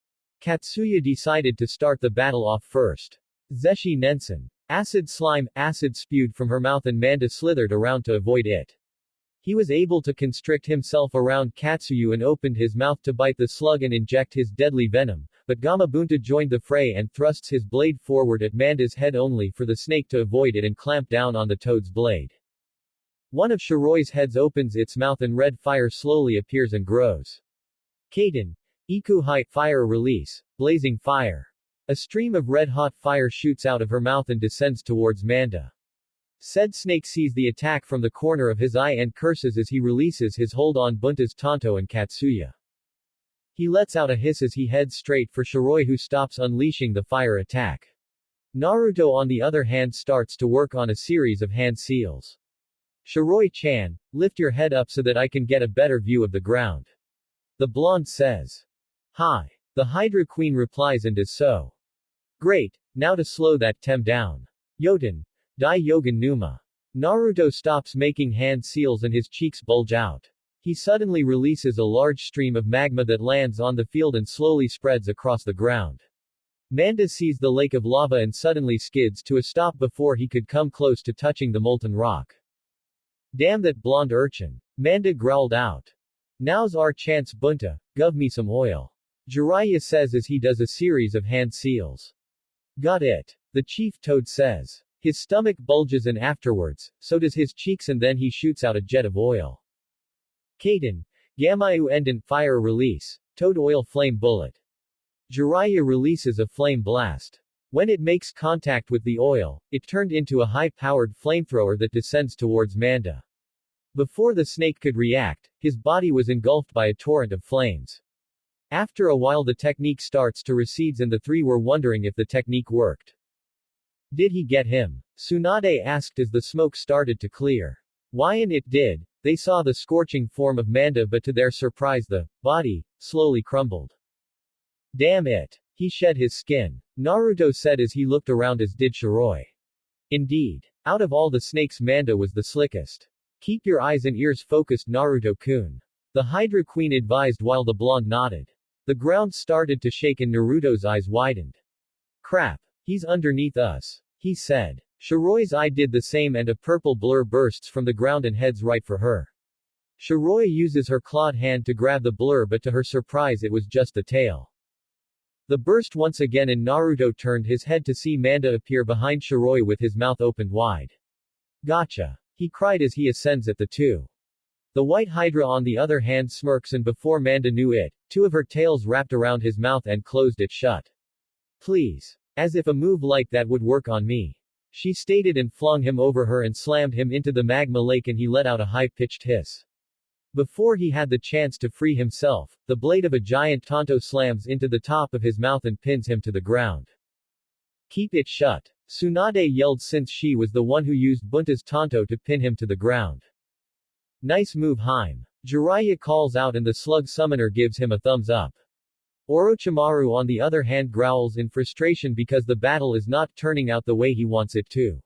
[SPEAKER 1] Katsuya decided to start the battle off first. Zeshi Nensen. Acid slime, acid spewed from her mouth and Manda slithered around to avoid it. He was able to constrict himself around Katsuyu and opened his mouth to bite the slug and inject his deadly venom, but Gamabunta joined the fray and thrusts his blade forward at Manda's head only for the snake to avoid it and clamp down on the toad's blade. One of Shiroi's heads opens its mouth and red fire slowly appears and grows. Kaden. Ikuhai, fire release. Blazing fire. A stream of red-hot fire shoots out of her mouth and descends towards Manda. Said snake sees the attack from the corner of his eye and curses as he releases his hold on Bunta's Tonto and Katsuya. He lets out a hiss as he heads straight for Shiroi, who stops unleashing the fire attack. Naruto on the other hand starts to work on a series of hand seals. Shiroi-chan, lift your head up so that I can get a better view of the ground. The blonde says. Hi. The Hydra Queen replies and does so. Great, now to slow that Tem down. Yoden. Dai Yogan Numa. Naruto stops making hand seals and his cheeks bulge out. He suddenly releases a large stream of magma that lands on the field and slowly spreads across the ground. Manda sees the lake of lava and suddenly skids to a stop before he could come close to touching the molten rock. Damn that blonde urchin. Manda growled out. Now's our chance, Bunta, guv me some oil. Jiraiya says as he does a series of hand seals. Got it. The chief toad says. His stomach bulges and afterwards, so does his cheeks, and then he shoots out a jet of oil. Kaden. Gamayu Endant, fire release. Toad oil flame bullet. Jiraiya releases a flame blast. When it makes contact with the oil, it turned into a high-powered flamethrower that descends towards Manda. Before the snake could react, his body was engulfed by a torrent of flames. After a while the technique starts to recede and the three were wondering if the technique worked. Did he get him? Tsunade asked as the smoke started to clear. Why, and it did. They saw the scorching form of Manda, but to their surprise the body slowly crumbled. Damn it. He shed his skin. Naruto said as he looked around, as did Shiroi. Indeed. Out of all the snakes Manda was the slickest. Keep your eyes and ears focused, Naruto-kun. The Hydra Queen advised while the blonde nodded. The ground started to shake and Naruto's eyes widened. Crap. He's underneath us. He said. Shiroi's eye did the same and a purple blur bursts from the ground and heads right for her. Shiroi uses her clawed hand to grab the blur, but to her surprise it was just the tail. The burst once again and Naruto turned his head to see Manda appear behind Shiroi with his mouth opened wide. Gotcha. He cried as he ascends at the two. The white hydra on the other hand smirks, and before Manda knew it, two of her tails wrapped around his mouth and closed it shut. Please. As if a move like that would work on me. She stated and flung him over her and slammed him into the magma lake, and he let out a high-pitched hiss. Before he had the chance to free himself, the blade of a giant Tonto slams into the top of his mouth and pins him to the ground. Keep it shut. Tsunade yelled since she was the one who used Bunta's Tonto to pin him to the ground. Nice move, Haim. Jiraiya calls out and the slug summoner gives him a thumbs up. Orochimaru on the other hand growls in frustration because the battle is not turning out the way he wants it to.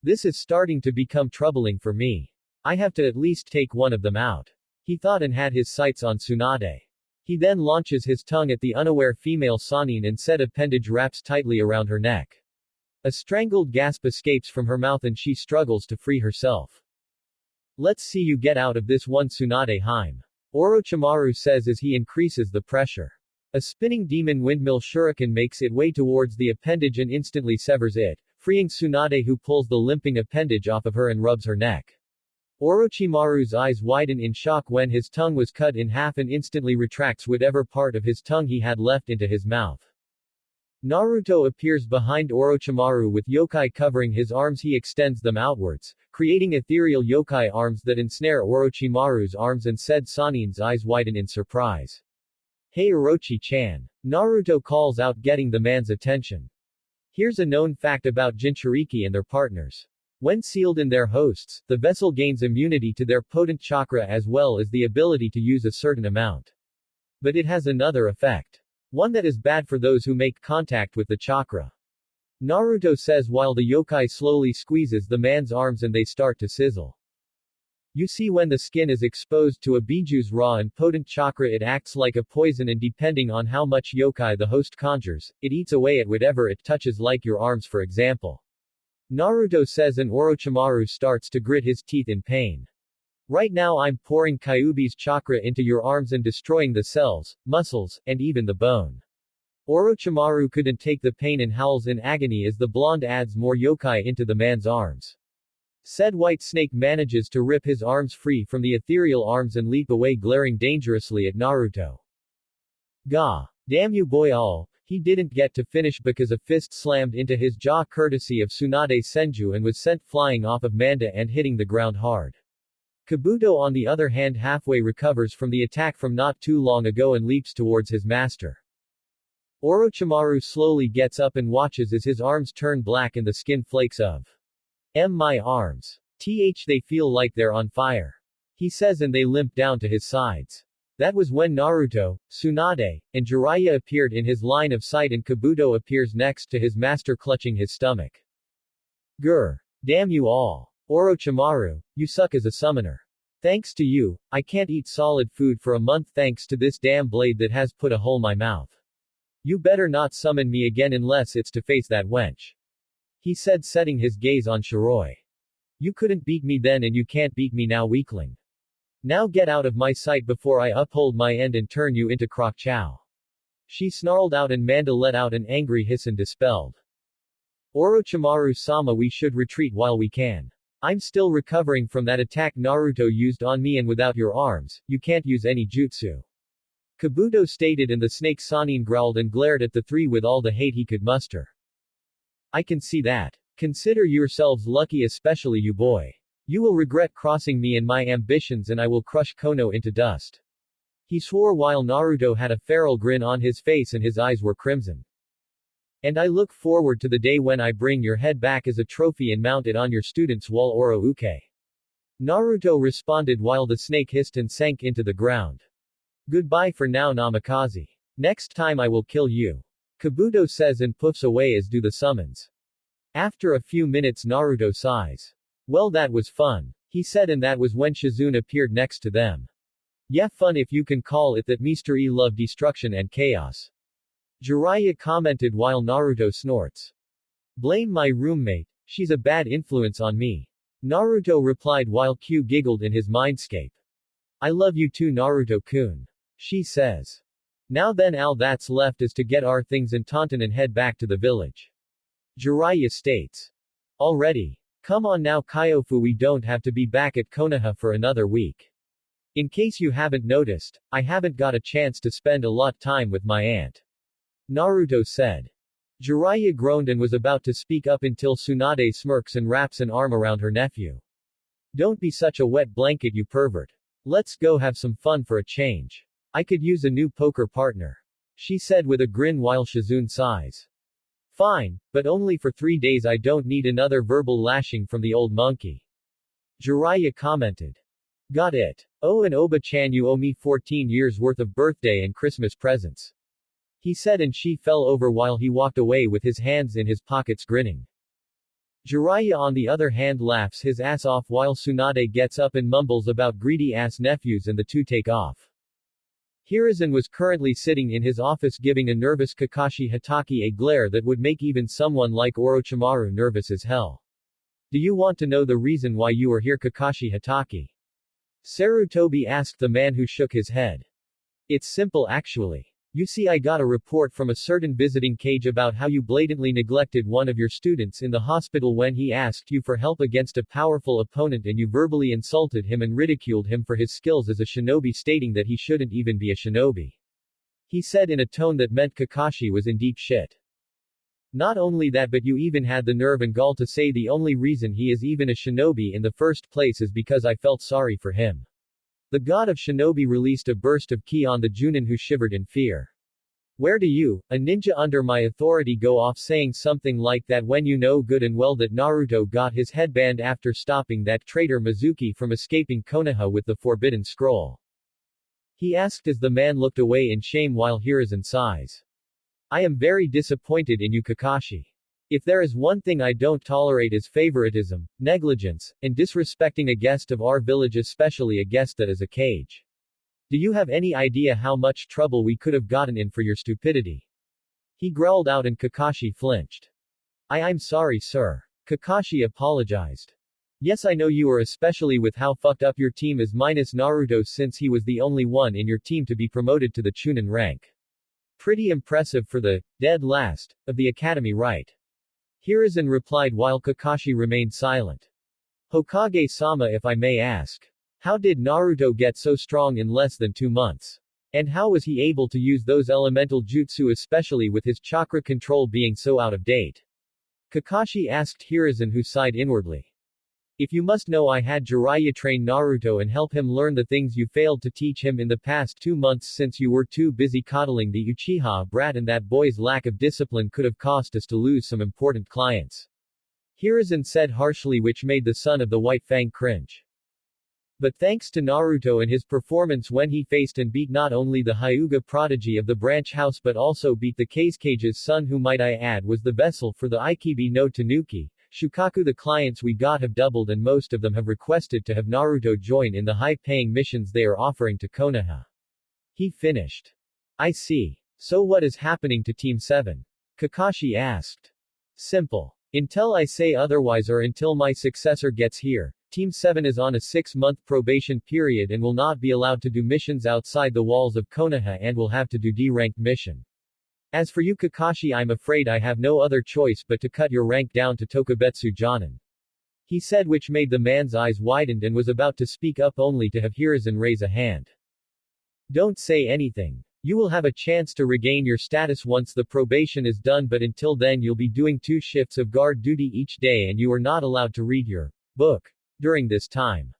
[SPEAKER 1] This is starting to become troubling for me. I have to at least take one of them out. He thought and had his sights on Tsunade. He then launches his tongue at the unaware female Sannin and said appendage wraps tightly around her neck. A strangled gasp escapes from her mouth and she struggles to free herself. Let's see you get out of this one, Tsunade Haim. Orochimaru says as he increases the pressure. A spinning demon windmill shuriken makes its way towards the appendage and instantly severs it, freeing Tsunade, who pulls the limping appendage off of her and rubs her neck. Orochimaru's eyes widen in shock when his tongue was cut in half and instantly retracts whatever part of his tongue he had left into his mouth. Naruto appears behind Orochimaru with yokai covering his arms. He extends them outwards, creating ethereal yokai arms that ensnare Orochimaru's arms, and said Sannin's eyes widen in surprise. Hey Orochi-chan. Naruto calls out, getting the man's attention. Here's a known fact about Jinchuriki and their partners. When sealed in their hosts, the vessel gains immunity to their potent chakra as well as the ability to use a certain amount. But it has another effect. One that is bad for those who make contact with the chakra. Naruto says while the yokai slowly squeezes the man's arms and they start to sizzle. You see, when the skin is exposed to a bijuu's raw and potent chakra, it acts like a poison, and depending on how much yokai the host conjures, it eats away at whatever it touches, like your arms for example. Naruto says, and Orochimaru starts to grit his teeth in pain. Right now I'm pouring Kyuubi's chakra into your arms and destroying the cells, muscles, and even the bone. Orochimaru couldn't take the pain and howls in agony as the blonde adds more yokai into the man's arms. Said white snake manages to rip his arms free from the ethereal arms and leap away, glaring dangerously at Naruto. Gah! Damn you boy all! He didn't get to finish because a fist slammed into his jaw courtesy of Tsunade Senju and was sent flying off of Manda and hitting the ground hard. Kabuto on the other hand halfway recovers from the attack from not too long ago and leaps towards his master. Orochimaru slowly gets up and watches as his arms turn black and the skin flakes of my arms. They feel like they're on fire. He says, and they limp down to his sides. That was when Naruto, Tsunade, and Jiraiya appeared in his line of sight, and Kabuto appears next to his master clutching his stomach. Grr. Damn you all. Orochimaru, you suck as a summoner. Thanks to you, I can't eat solid food for a month thanks to this damn blade that has put a hole in my mouth. You better not summon me again unless it's to face that wench. He said, setting his gaze on Shiroi. You couldn't beat me then and you can't beat me now, weakling. Now get out of my sight before I uphold my end and turn you into croc chow. She snarled out and Manda let out an angry hiss and dispelled. Orochimaru-sama, we should retreat while we can. I'm still recovering from that attack Naruto used on me, and without your arms, you can't use any jutsu. Kabuto stated, and the snake Sannin growled and glared at the three with all the hate he could muster. I can see that. Consider yourselves lucky, especially you boy. You will regret crossing me and my ambitions, and I will crush Kono into dust. He swore while Naruto had a feral grin on his face and his eyes were crimson. And I look forward to the day when I bring your head back as a trophy and mount it on your student's wall, Oro Uke. Naruto responded while the snake hissed and sank into the ground. Goodbye for now, Namikaze. Next time I will kill you. Kabuto says and puffs away, as do the summons. After a few minutes Naruto sighs. Well, that was fun. He said, and that was when Shizune appeared next to them. Yeah, fun if you can call it that. Mr. E love destruction and chaos. Jiraiya commented while Naruto snorts. Blame my roommate, she's a bad influence on me. Naruto replied while Q giggled in his mindscape. I love you too, Naruto-kun. She says. Now then, all that's left is to get our things in Taunton and head back to the village. Jiraiya states. Already. Come on now, Kyofu, we don't have to be back at Konoha for another week. In case you haven't noticed, I haven't got a chance to spend a lot time with my aunt. Naruto said. Jiraiya groaned and was about to speak up until Tsunade smirks and wraps an arm around her nephew. Don't be such a wet blanket, you pervert. Let's go have some fun for a change. I could use a new poker partner. She said with a grin while Shizune sighs. Fine, but only for 3 days. I don't need another verbal lashing from the old monkey. Jiraiya commented. Got it. Oh, and Oba-chan, you owe me 14 years worth of birthday and Christmas presents. He said, and she fell over while he walked away with his hands in his pockets grinning. Jiraiya on the other hand laughs his ass off while Tsunade gets up and mumbles about greedy-ass nephews, and the two take off. Hiruzen was currently sitting in his office giving a nervous Kakashi Hatake a glare that would make even someone like Orochimaru nervous as hell. Do you want to know the reason why you are here, Kakashi Hatake? Sarutobi asked the man who shook his head. It's simple actually. You see, I got a report from a certain visiting cage about how you blatantly neglected one of your students in the hospital when he asked you for help against a powerful opponent, and you verbally insulted him and ridiculed him for his skills as a shinobi, stating that he shouldn't even be a shinobi. He said in a tone that meant Kakashi was in deep shit. Not only that, but you even had the nerve and gall to say the only reason he is even a shinobi in the first place is because I felt sorry for him. The god of shinobi released a burst of ki on the Junin, who shivered in fear. Where do you, a ninja under my authority, go off saying something like that when you know good and well that Naruto got his headband after stopping that traitor Mizuki from escaping Konoha with the Forbidden Scroll? He asked as the man looked away in shame while Hiruzen sighs. I am very disappointed in you, Kakashi. If there is one thing I don't tolerate is favoritism, negligence, and disrespecting a guest of our village, especially a guest that is a cage. Do you have any idea how much trouble we could have gotten in for your stupidity? He growled out and Kakashi flinched. I'm sorry, sir. Kakashi apologized. Yes, I know you are, especially with how fucked up your team is minus Naruto, since he was the only one in your team to be promoted to the Chunin rank. Pretty impressive for the dead last of the academy, right? Hiruzen replied while Kakashi remained silent. Hokage-sama, if I may ask. How did Naruto get so strong in less than 2 months? And how was he able to use those elemental jutsu, especially with his chakra control being so out of date? Kakashi asked Hiruzen, who sighed inwardly. If you must know, I had Jiraiya train Naruto and help him learn the things you failed to teach him in the past 2 months since you were too busy coddling the Uchiha brat, and that boy's lack of discipline could have cost us to lose some important clients. Hiruzen said harshly, which made the son of the White Fang cringe. But thanks to Naruto and his performance when he faced and beat not only the Hyuga prodigy of the branch house but also beat the Kage's son, who might I add was the vessel for the Ikibi no Tanuki, Shukaku, the clients we got have doubled and most of them have requested to have Naruto join in the high-paying missions they are offering to Konoha. He finished. I see. So what is happening to Team 7? Kakashi asked. Simple. Until I say otherwise or until my successor gets here, Team 7 is on a 6-month probation period and will not be allowed to do missions outside the walls of Konoha and will have to do D-ranked mission. As for you, Kakashi, I'm afraid I have no other choice but to cut your rank down to Tokubetsu Jonin. He said, which made the man's eyes widened and was about to speak up only to have Hiruzen raise a hand. Don't say anything. You will have a chance to regain your status once the probation is done, but until then you'll be doing 2 shifts of guard duty each day and you are not allowed to read your book during this time.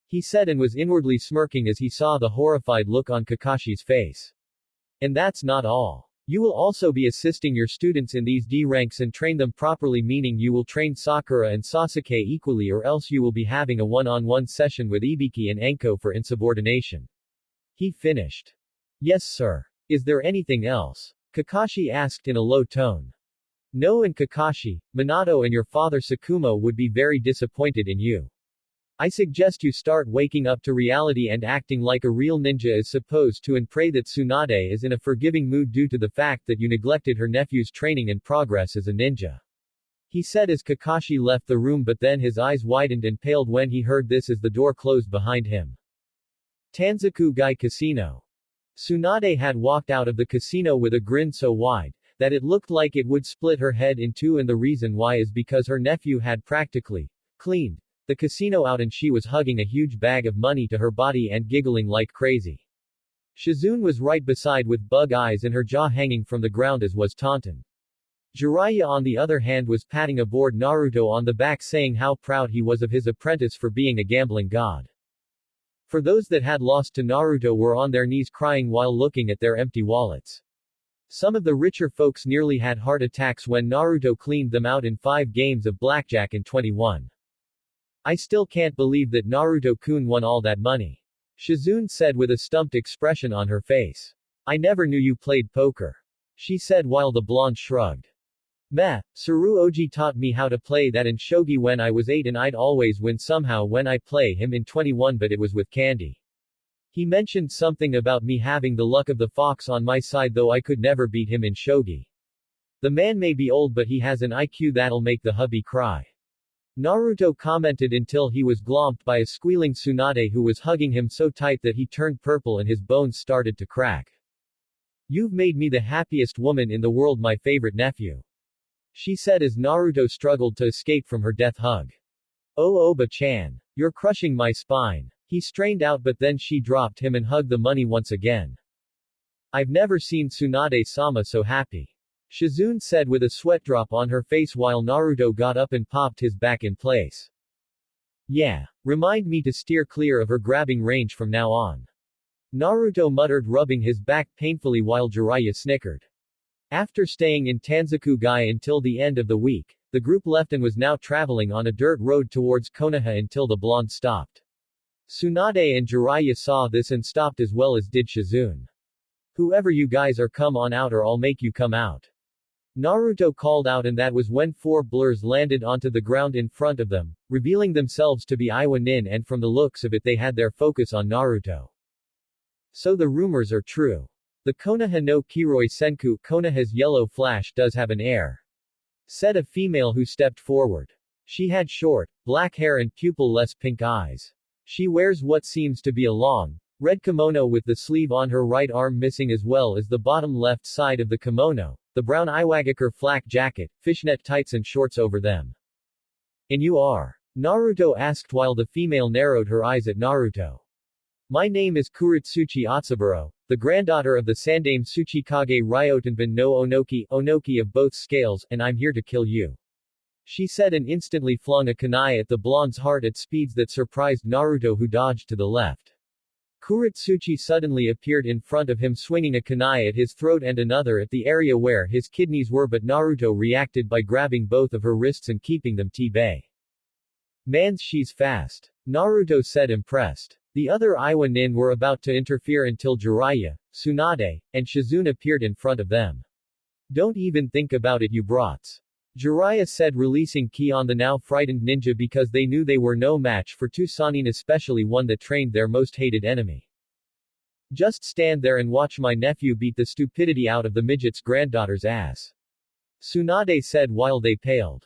[SPEAKER 1] He said, and was inwardly smirking as he saw the horrified look on Kakashi's face. And that's not all. You will also be assisting your students in these D ranks and train them properly, meaning you will train Sakura and Sasuke equally, or else you will be having a one-on-one session with Ibiki and Enko for insubordination. He finished. Yes, sir. Is there anything else? Kakashi asked in a low tone. No, and Kakashi, Minato and your father Sakumo would be very disappointed in you. I suggest you start waking up to reality and acting like a real ninja is supposed to, and pray that Tsunade is in a forgiving mood due to the fact that you neglected her nephew's training and progress as a ninja. He said as Kakashi left the room, but then his eyes widened and paled when he heard this as the door closed behind him. Tanzaku Casino. Tsunade had walked out of the casino with a grin so wide that it looked like it would split her head in two, and the reason why is because her nephew had practically cleaned the casino out and she was hugging a huge bag of money to her body and giggling like crazy. Shizune was right beside with bug eyes and her jaw hanging from the ground, as was Taunton. Jiraiya on the other hand was patting aboard Naruto on the back, saying how proud he was of his apprentice for being a gambling god. For those that had lost to Naruto were on their knees crying while looking at their empty wallets. Some of the richer folks nearly had heart attacks when Naruto cleaned them out in 5 games of blackjack in 21. I still can't believe that Naruto-kun won all that money. Shizune said with a stumped expression on her face. I never knew you played poker. She said while the blonde shrugged. Meh, Tsuruoji taught me how to play that in shogi when I was 8 and I'd always win somehow when I play him in 21, but it was with candy. He mentioned something about me having the luck of the fox on my side, though I could never beat him in shogi. The man may be old but he has an IQ that'll make the hubby cry. Naruto commented until he was glomped by a squealing Tsunade who was hugging him so tight that he turned purple and his bones started to crack. You've made me the happiest woman in the world, my favorite nephew. She said as Naruto struggled to escape from her death hug. Oh Oba-chan. You're crushing my spine. He strained out, but then she dropped him and hugged the money once again. I've never seen Tsunade-sama so happy. Shizune said with a sweat drop on her face while Naruto got up and popped his back in place. Yeah. Remind me to steer clear of her grabbing range from now on. Naruto muttered, rubbing his back painfully while Jiraiya snickered. After staying in Tanzaku until the end of the week, the group left and was now traveling on a dirt road towards Konoha until the blonde stopped. Tsunade and Jiraiya saw this and stopped, as well as did Shizune. Whoever you guys are, come on out or I'll make you come out. Naruto called out, and that was when 4 blurs landed onto the ground in front of them, revealing themselves to be Iwa Nin, and from the looks of it they had their focus on Naruto. So the rumors are true. The Konoha no Kiroi Senku, Konoha's yellow flash, does have an heir, said a female who stepped forward. She had short, black hair and pupil-less pink eyes. She wears what seems to be a long, red kimono with the sleeve on her right arm missing as well as the bottom left side of the kimono, the brown Iwagakure flak jacket, fishnet tights and shorts over them. And you are? Naruto asked while the female narrowed her eyes at Naruto. My name is Kuritsuchi Otsuburo, the granddaughter of the Sandame Tsuchikage Ryotenban no Onoki of both scales, and I'm here to kill you, she said, and instantly flung a kunai at the blonde's heart at speeds that surprised Naruto, who dodged to the left. Kuritsuchi suddenly appeared in front of him swinging a kunai at his throat and another at the area where his kidneys were, but Naruto reacted by grabbing both of her wrists and keeping them t-bay. Mans, she's fast, Naruto said, impressed. The other Iwa Nin were about to interfere until Jiraiya, Tsunade, and Shizune appeared in front of them. Don't even think about it, you brats, Jiraiya said, releasing ki on the now frightened ninja because they knew they were no match for two Sannin, especially one that trained their most hated enemy. Just stand there and watch my nephew beat the stupidity out of the midget's granddaughter's ass, Tsunade said while they paled.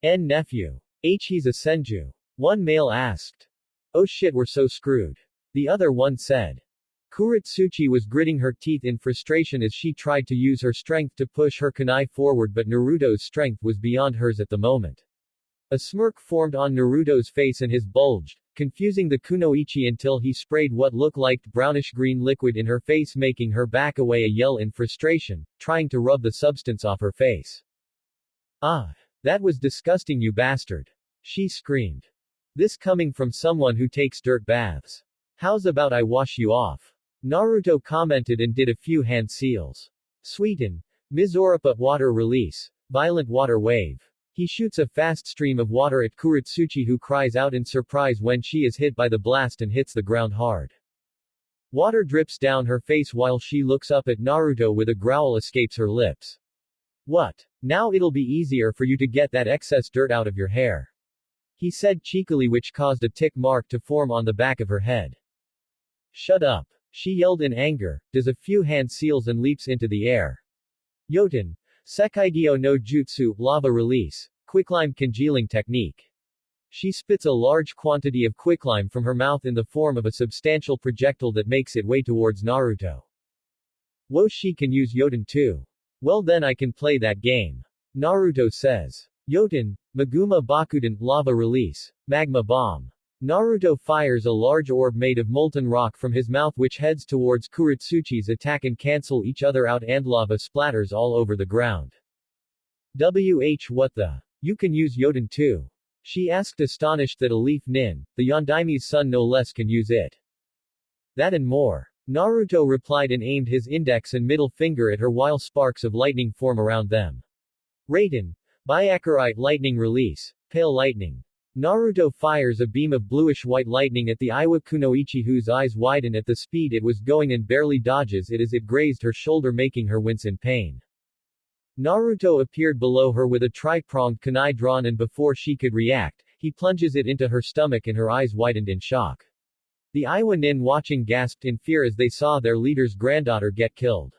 [SPEAKER 1] Nephew. He's a senju, one male asked. Oh shit, we're so screwed, the other one said. Kuritsuchi was gritting her teeth in frustration as she tried to use her strength to push her kunai forward, but Naruto's strength was beyond hers at the moment. A smirk formed on Naruto's face and his bulged, confusing the kunoichi until he sprayed what looked like brownish-green liquid in her face, making her back away, a yell in frustration, trying to rub the substance off her face. Ah, that was disgusting, you bastard, she screamed. This coming from someone who takes dirt baths. How's about I wash you off? Naruto commented and did a few hand seals. Sweeten. Mizoripa, water release. Violent water wave. He shoots a fast stream of water at Kuritsuchi, who cries out in surprise when she is hit by the blast and hits the ground hard. Water drips down her face while she looks up at Naruto with a growl escapes her lips. What? Now it'll be easier for you to get that excess dirt out of your hair, he said cheekily, which caused a tick mark to form on the back of her head. Shut up, she yelled in anger, does a few hand seals and leaps into the air. Yoten. Sekaigyo no Jutsu, lava release. Quicklime congealing technique. She spits a large quantity of quicklime from her mouth in the form of a substantial projectile that makes its way towards Naruto. Whoa, she can use Yoten too. Well then I can play that game, Naruto says. Yoten. Maguma Bakuden, lava release. Magma bomb. Naruto fires a large orb made of molten rock from his mouth, which heads towards Kuritsuchi's attack and cancel each other out, and lava splatters all over the ground. What the? You can use Yoten too? She asked, astonished that a Leaf Nin, the Yondaime's son no less, can use it. That and more, Naruto replied and aimed his index and middle finger at her while sparks of lightning form around them. Raiden. Byakurai, lightning release. Pale lightning. Naruto fires a beam of bluish-white lightning at the Iwa Kunoichi, whose eyes widen at the speed it was going and barely dodges it as it grazed her shoulder, making her wince in pain. Naruto appeared below her with a tri-pronged kunai drawn, and before she could react, he plunges it into her stomach and her eyes widened in shock. The Iwa Nin watching gasped in fear as they saw their leader's granddaughter get killed.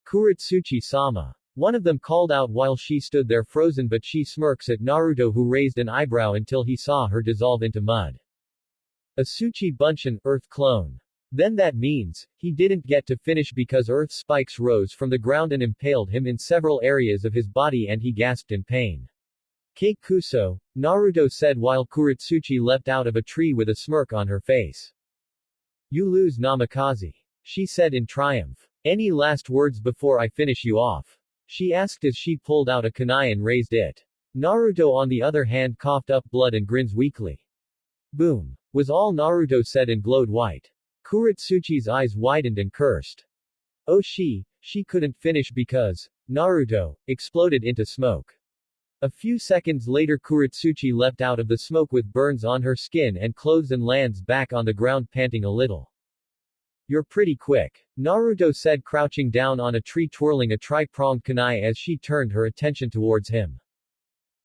[SPEAKER 1] Kuritsuchi-sama. One of them called out while she stood there frozen, but she smirks at Naruto, who raised an eyebrow until he saw her dissolve into mud. Asuchi Bunshin, Earth clone. Then that means, he didn't get to finish because earth spikes rose from the ground and impaled him in several areas of his body and he gasped in pain. Kei Kuso, Naruto said while Kuritsuchi leapt out of a tree with a smirk on her face. You lose, Namikaze, she said in triumph. Any last words before I finish you off? She asked as she pulled out a kunai and raised it. Naruto on the other hand coughed up blood and grins weakly. Boom, was all Naruto said and glowed white. Kuritsuchi's eyes widened and cursed. Oh, she couldn't finish because Naruto exploded into smoke. A few seconds later Kuritsuchi leapt out of the smoke with burns on her skin and clothes and lands back on the ground panting a little. You're pretty quick. Naruto said, crouching down on a tree, twirling a tri-pronged kunai as she turned her attention towards him.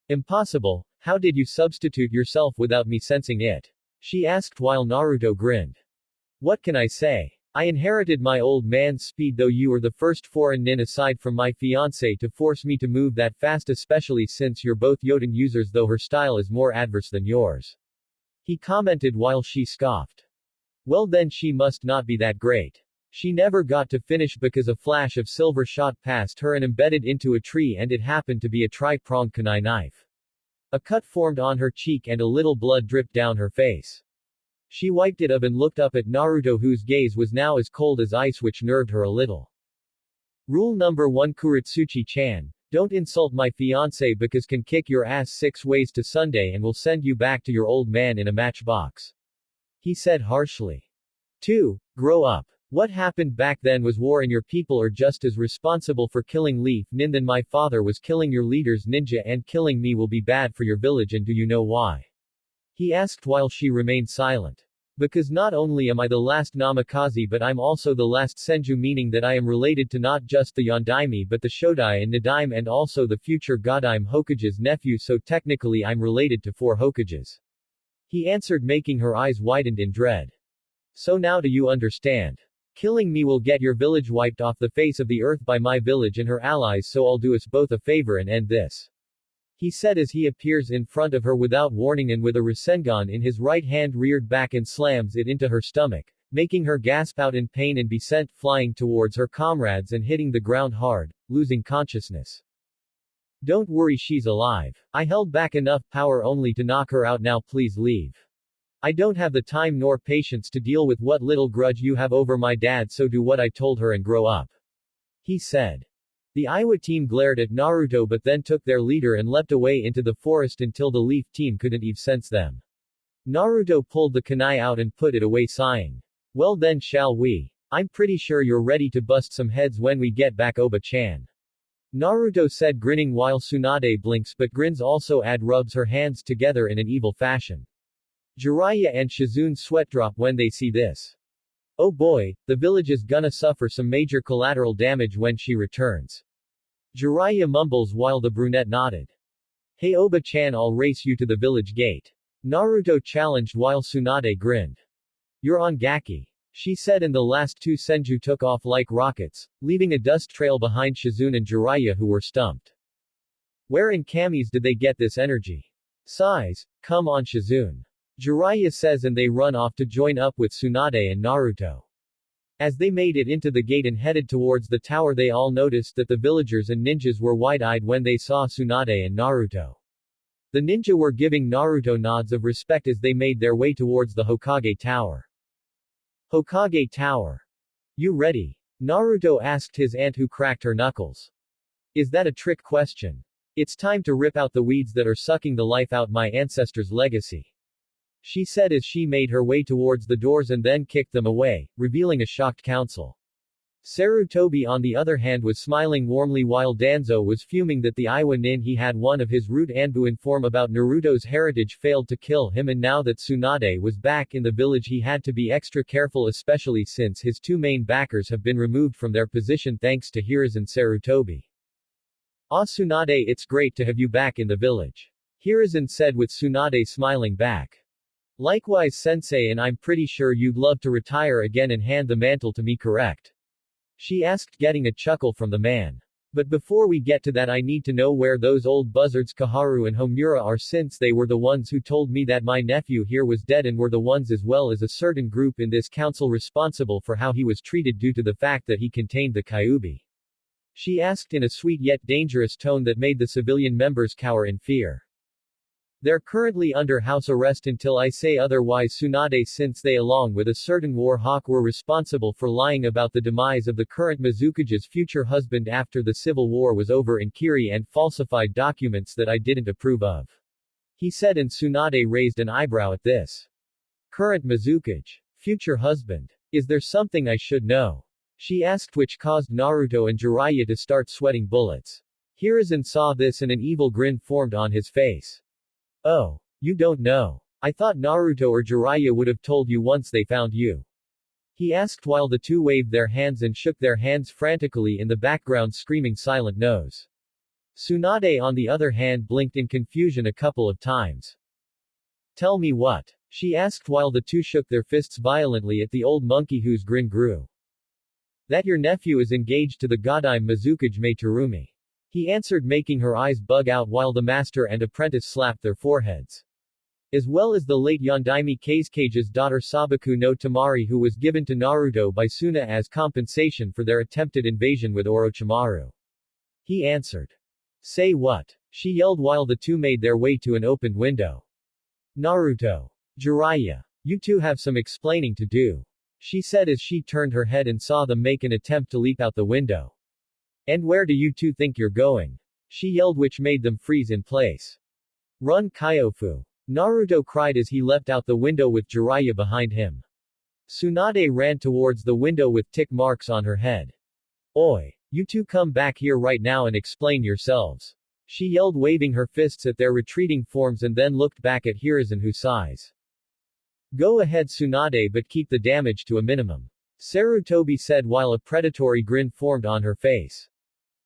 [SPEAKER 1] Impossible. How did you substitute yourself without me sensing it? She asked while Naruto grinned. What can I say? I inherited my old man's speed, though you are the first foreign nin aside from my fiancé to force me to move that fast, especially since you're both Yoden users, though her style is more adverse than yours. He commented while she scoffed. Well then she must not be that great. She never got to finish because a flash of silver shot past her and embedded into a tree, and it happened to be a tri-pronged kunai knife. A cut formed on her cheek and a little blood dripped down her face. She wiped it up and looked up at Naruto, whose gaze was now as cold as ice, which nerved her a little. Rule number 1, Kuretsuchi-chan. Don't insult my fiancé because can kick your ass 6 ways to Sunday and will send you back to your old man in a matchbox. He said harshly. 2. Grow up. What happened back then was war, and your people are just as responsible for killing Leaf Nin than my father was killing your leaders ninja, and killing me will be bad for your village, and do you know why? He asked while she remained silent. Because not only am I the last Namikaze, but I'm also the last Senju, meaning that I am related to not just the Yondaime but the Shodai and Nadaime, and also the future Godaime Hokage's nephew, so technically I'm related to 4 Hokages. He answered, making her eyes widened in dread. So now do you understand? Killing me will get your village wiped off the face of the earth by my village and her allies, so I'll do us both a favor and end this. He said as he appears in front of her without warning, and with a Rasengan in his right hand reared back and slams it into her stomach, making her gasp out in pain and be sent flying towards her comrades and hitting the ground hard, losing consciousness. Don't worry, she's alive. I held back enough power only to knock her out, now please leave. I don't have the time nor patience to deal with what little grudge you have over my dad, so do what I told her and grow up. He said. The Iowa team glared at Naruto but then took their leader and leapt away into the forest until the Leaf team couldn't even sense them. Naruto pulled the kunai out and put it away, sighing. Well then, shall we? I'm pretty sure you're ready to bust some heads when we get back, Oba-chan. Naruto said, grinning while Tsunade blinks but grins also and rubs her hands together in an evil fashion. Jiraiya and Shizune sweat drop when they see this. Oh boy, the village is gonna suffer some major collateral damage when she returns. Jiraiya mumbles while the brunette nodded. Hey Oba-chan, I'll race you to the village gate. Naruto challenged while Tsunade grinned. You're on Gaki. She said, and the last 2 Senju took off like rockets, leaving a dust trail behind Shizune and Jiraiya, who were stumped. Where in Kami's did they get this energy? Sighs. Come on Shizune. Jiraiya says, and they run off to join up with Tsunade and Naruto. As they made it into the gate and headed towards the tower, they all noticed that the villagers and ninjas were wide-eyed when they saw Tsunade and Naruto. The ninja were giving Naruto nods of respect as they made their way towards the Hokage Tower. Hokage Tower. You ready? Naruto asked his aunt, who cracked her knuckles. Is that a trick question? It's time to rip out the weeds that are sucking the life out my ancestors' legacy. She said as she made her way towards the doors and then kicked them away, revealing a shocked council. Sarutobi on the other hand was smiling warmly while Danzo was fuming that the Iwa nin he had one of his root Anbu inform about Naruto's heritage failed to kill him, and now that Tsunade was back in the village he had to be extra careful, especially since his 2 main backers have been removed from their position thanks to Hiruzen Sarutobi. Ah Tsunade, it's great to have you back in the village. Hiruzen said with Tsunade smiling back. Likewise sensei, and I'm pretty sure you'd love to retire again and hand the mantle to me, correct? She asked, getting a chuckle from the man. But before we get to that, I need to know where those old buzzards Kaharu and Homura are, since they were the ones who told me that my nephew here was dead, and were the ones as well as a certain group in this council responsible for how he was treated due to the fact that he contained the Kyuubi. She asked in a sweet yet dangerous tone that made the civilian members cower in fear. They're currently under house arrest until I say otherwise, Tsunade, since they along with a certain war hawk were responsible for lying about the demise of the current Mizukage's future husband after the civil war was over in Kiri and falsified documents that I didn't approve of. He said, and Tsunade raised an eyebrow at this. Current Mizukage. Future husband. Is there something I should know? She asked, which caused Naruto and Jiraiya to start sweating bullets. Hiruzen saw this and an evil grin formed on his face. Oh. You don't know. I thought Naruto or Jiraiya would have told you once they found you. he asked while the two waved their hands and shook their hands frantically in the background screaming silent no's. Tsunade on the other hand blinked in confusion a couple of times. Tell me what? She asked while the two shook their fists violently at the old monkey whose grin grew. That your nephew is engaged to the Godime Mizukage Terumi. He answered making her eyes bug out while the master and apprentice slapped their foreheads. As well as the late Yondaime Kazekage's daughter Sabaku no Temari who was given to Naruto by Suna as compensation for their attempted invasion with Orochimaru. He answered. Say what? She yelled while the two made their way to an opened window. Naruto. Jiraiya. You two have some explaining to do. She said as she turned her head and saw them make an attempt to leap out the window. And where do you two think you're going? She yelled which made them freeze in place. Run Kyofu. Naruto cried as he leapt out the window with Jiraiya behind him. Tsunade ran towards the window with tick marks on her head. Oi! You two come back here right now and explain yourselves. She yelled waving her fists at their retreating forms and then looked back at Hiruzen who sighs. Go ahead Tsunade but keep the damage to a minimum. Sarutobi said while a predatory grin formed on her face.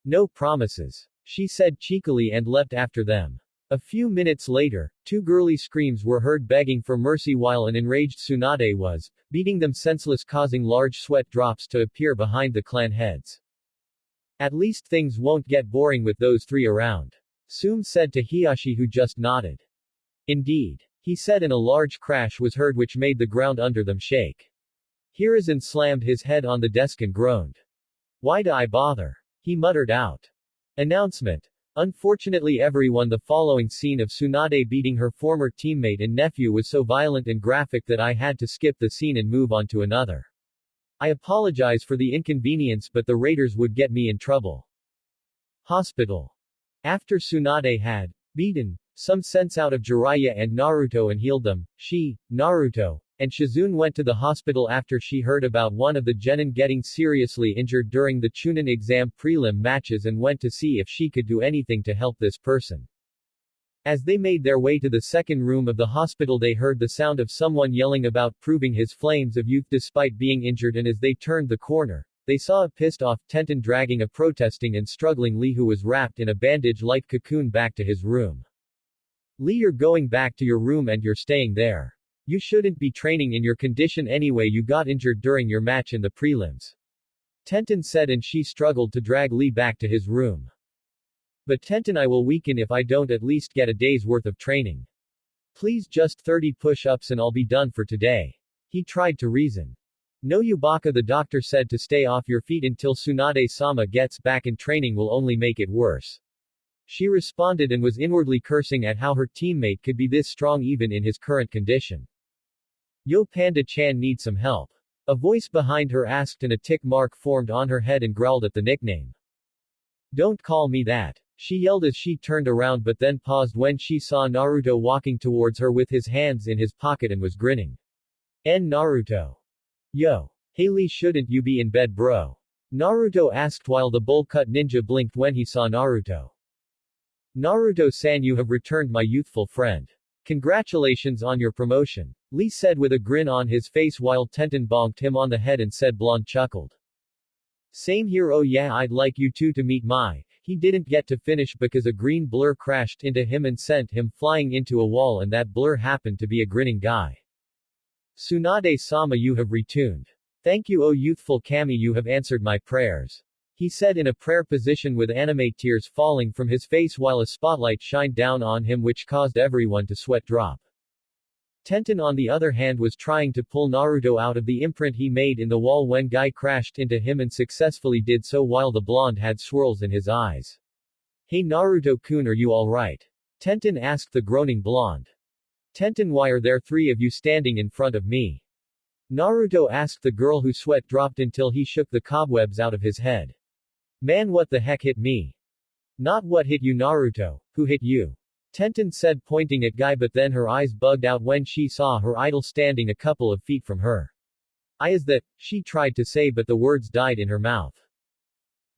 [SPEAKER 1] No promises. She said cheekily and leapt after them. A few minutes later, two girly screams were heard begging for mercy while an enraged Tsunade was beating them senseless causing large sweat drops to appear behind the clan heads. At least things won't get boring with those three around. Tsume said to Hiyashi who just nodded. Indeed. He said and a large crash was heard which made the ground under them shake. Hiruzen slammed his head on the desk and groaned. Why do I bother? He muttered out. Announcement. Unfortunately everyone the following scene of Tsunade beating her former teammate and nephew was so violent and graphic that I had to skip the scene and move on to another. I apologize for the inconvenience but the raiders would get me in trouble. Hospital. After Tsunade had beaten some sense out of Jiraiya and Naruto and healed them, she, Naruto, and Shizune went to the hospital after she heard about one of the genin getting seriously injured during the Chunin exam prelim matches and went to see if she could do anything to help this person. As they made their way to the second room of the hospital they heard the sound of someone yelling about proving his flames of youth despite being injured and as they turned the corner, they saw a pissed-off Tenten dragging a protesting and struggling Lee who was wrapped in a bandage-like cocoon back to his room. Lee, you're going back to your room and you're staying there. You shouldn't be training in your condition anyway, you got injured during your match in the prelims. Tenten said and she struggled to drag Lee back to his room. But Tenten, I will weaken if I don't at least get a day's worth of training. Please just 30 push-ups and I'll be done for today. He tried to reason. No Yubaka, the doctor said, to stay off your feet until Tsunade-sama gets back in training will only make it worse. She responded and was inwardly cursing at how her teammate could be this strong even in his current condition. Yo, Panda-chan needs some help. A voice behind her asked and a tick mark formed on her head and growled at the nickname. Don't call me that. She yelled as she turned around but then paused when she saw Naruto walking towards her with his hands in his pocket and was grinning. Naruto. Yo. Hey Lee, shouldn't you be in bed bro? Naruto asked while the bowl-cut ninja blinked when he saw Naruto. Naruto-san, you have returned, my youthful friend. Congratulations on your promotion. Lee said with a grin on his face while Tenten bonked him on the head and said Blonde chuckled. Same here, oh yeah, I'd like you two to meet my. He didn't get to finish because a green blur crashed into him and sent him flying into a wall and that blur happened to be a grinning guy. Tsunade-sama, you have retuned. Thank you, oh youthful Kami, you have answered my prayers. He said in a prayer position with anime tears falling from his face while a spotlight shined down on him which caused everyone to sweat drop. Tenten on the other hand was trying to pull Naruto out of the imprint he made in the wall when Guy crashed into him and successfully did so while the blonde had swirls in his eyes. Hey Naruto-kun, are you alright? Tenten asked the groaning blonde. Tenten, why are there three of you standing in front of me? Naruto asked the girl whose sweat dropped until he shook the cobwebs out of his head. Man, what the heck hit me? Not what hit you Naruto, who hit you? Tenten said pointing at Guy but then her eyes bugged out when she saw her idol standing a couple of feet from her. I is that, she tried to say but the words died in her mouth.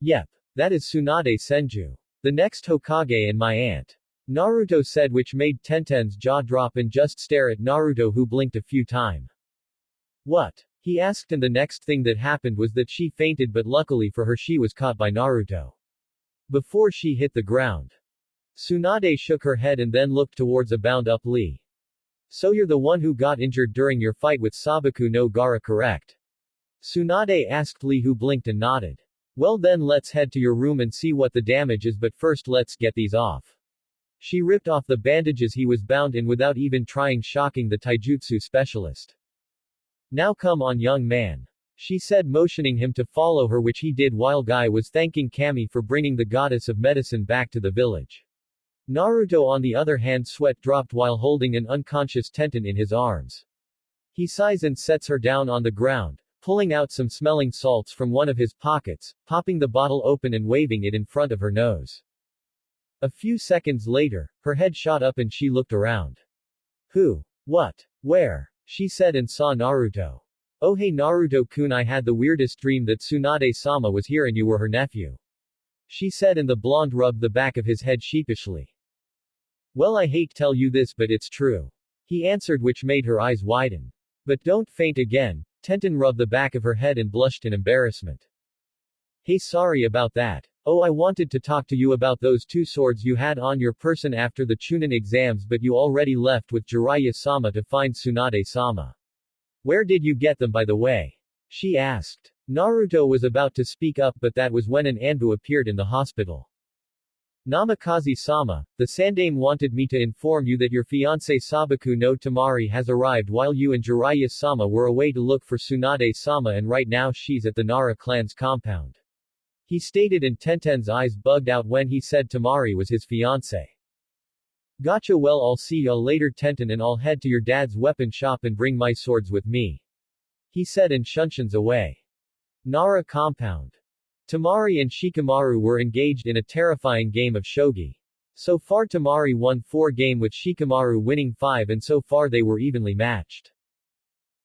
[SPEAKER 1] Yep. That is Tsunade Senju. The next Hokage and my aunt. Naruto said which made Tenten's jaw drop and just stare at Naruto who blinked a few times. What? He asked, and the next thing that happened was that she fainted, but luckily for her she was caught by Naruto. Before she hit the ground, Tsunade shook her head and then looked towards a bound-up Lee. So you're the one who got injured during your fight with Sabaku no Gara, correct? Tsunade asked Lee, who blinked and nodded. Well then, let's head to your room and see what the damage is, but first let's get these off. She ripped off the bandages he was bound in without even trying, shocking the taijutsu specialist. Now come on, young man, she said, motioning him to follow her, which he did while Guy was thanking Kami for bringing the goddess of medicine back to the village. Naruto, on the other hand, sweat dropped while holding an unconscious Tenten in his arms. He sighs and sets her down on the ground, pulling out some smelling salts from one of his pockets, popping the bottle open and waving it in front of her nose. A few seconds later, her head shot up and she looked around. Who? What? Where? She said, and saw Naruto. Oh hey Naruto-kun, I had the weirdest dream that Tsunade-sama was here and you were her nephew. She said, and the blonde rubbed the back of his head sheepishly. Well, I hate tell you this, but it's true, he answered, which made her eyes widen. But don't faint again. Tenten rubbed the back of her head and blushed in embarrassment. Hey, sorry about that. Oh, I wanted to talk to you about those 2 swords you had on your person after the Chunin exams, but you already left with Jiraiya-sama to find Tsunade-sama. Where did you get them, by the way? She asked. Naruto was about to speak up, but that was when an Anbu appeared in the hospital. Namikaze-sama, the Sandaime wanted me to inform you that your fiancé Sabaku no Temari has arrived while you and Jiraiya-sama were away to look for Tsunade-sama, and right now she's at the Nara clan's compound. He stated, and Tenten's eyes bugged out when he said Temari was his fiancé. Gotcha, well I'll see ya later Tenten, and I'll head to your dad's weapon shop and bring my swords with me, he said, and shunshuns away. Nara compound. Temari and Shikamaru were engaged in a terrifying game of shogi. So far Temari won 4 games with Shikamaru winning 5, and so far they were evenly matched.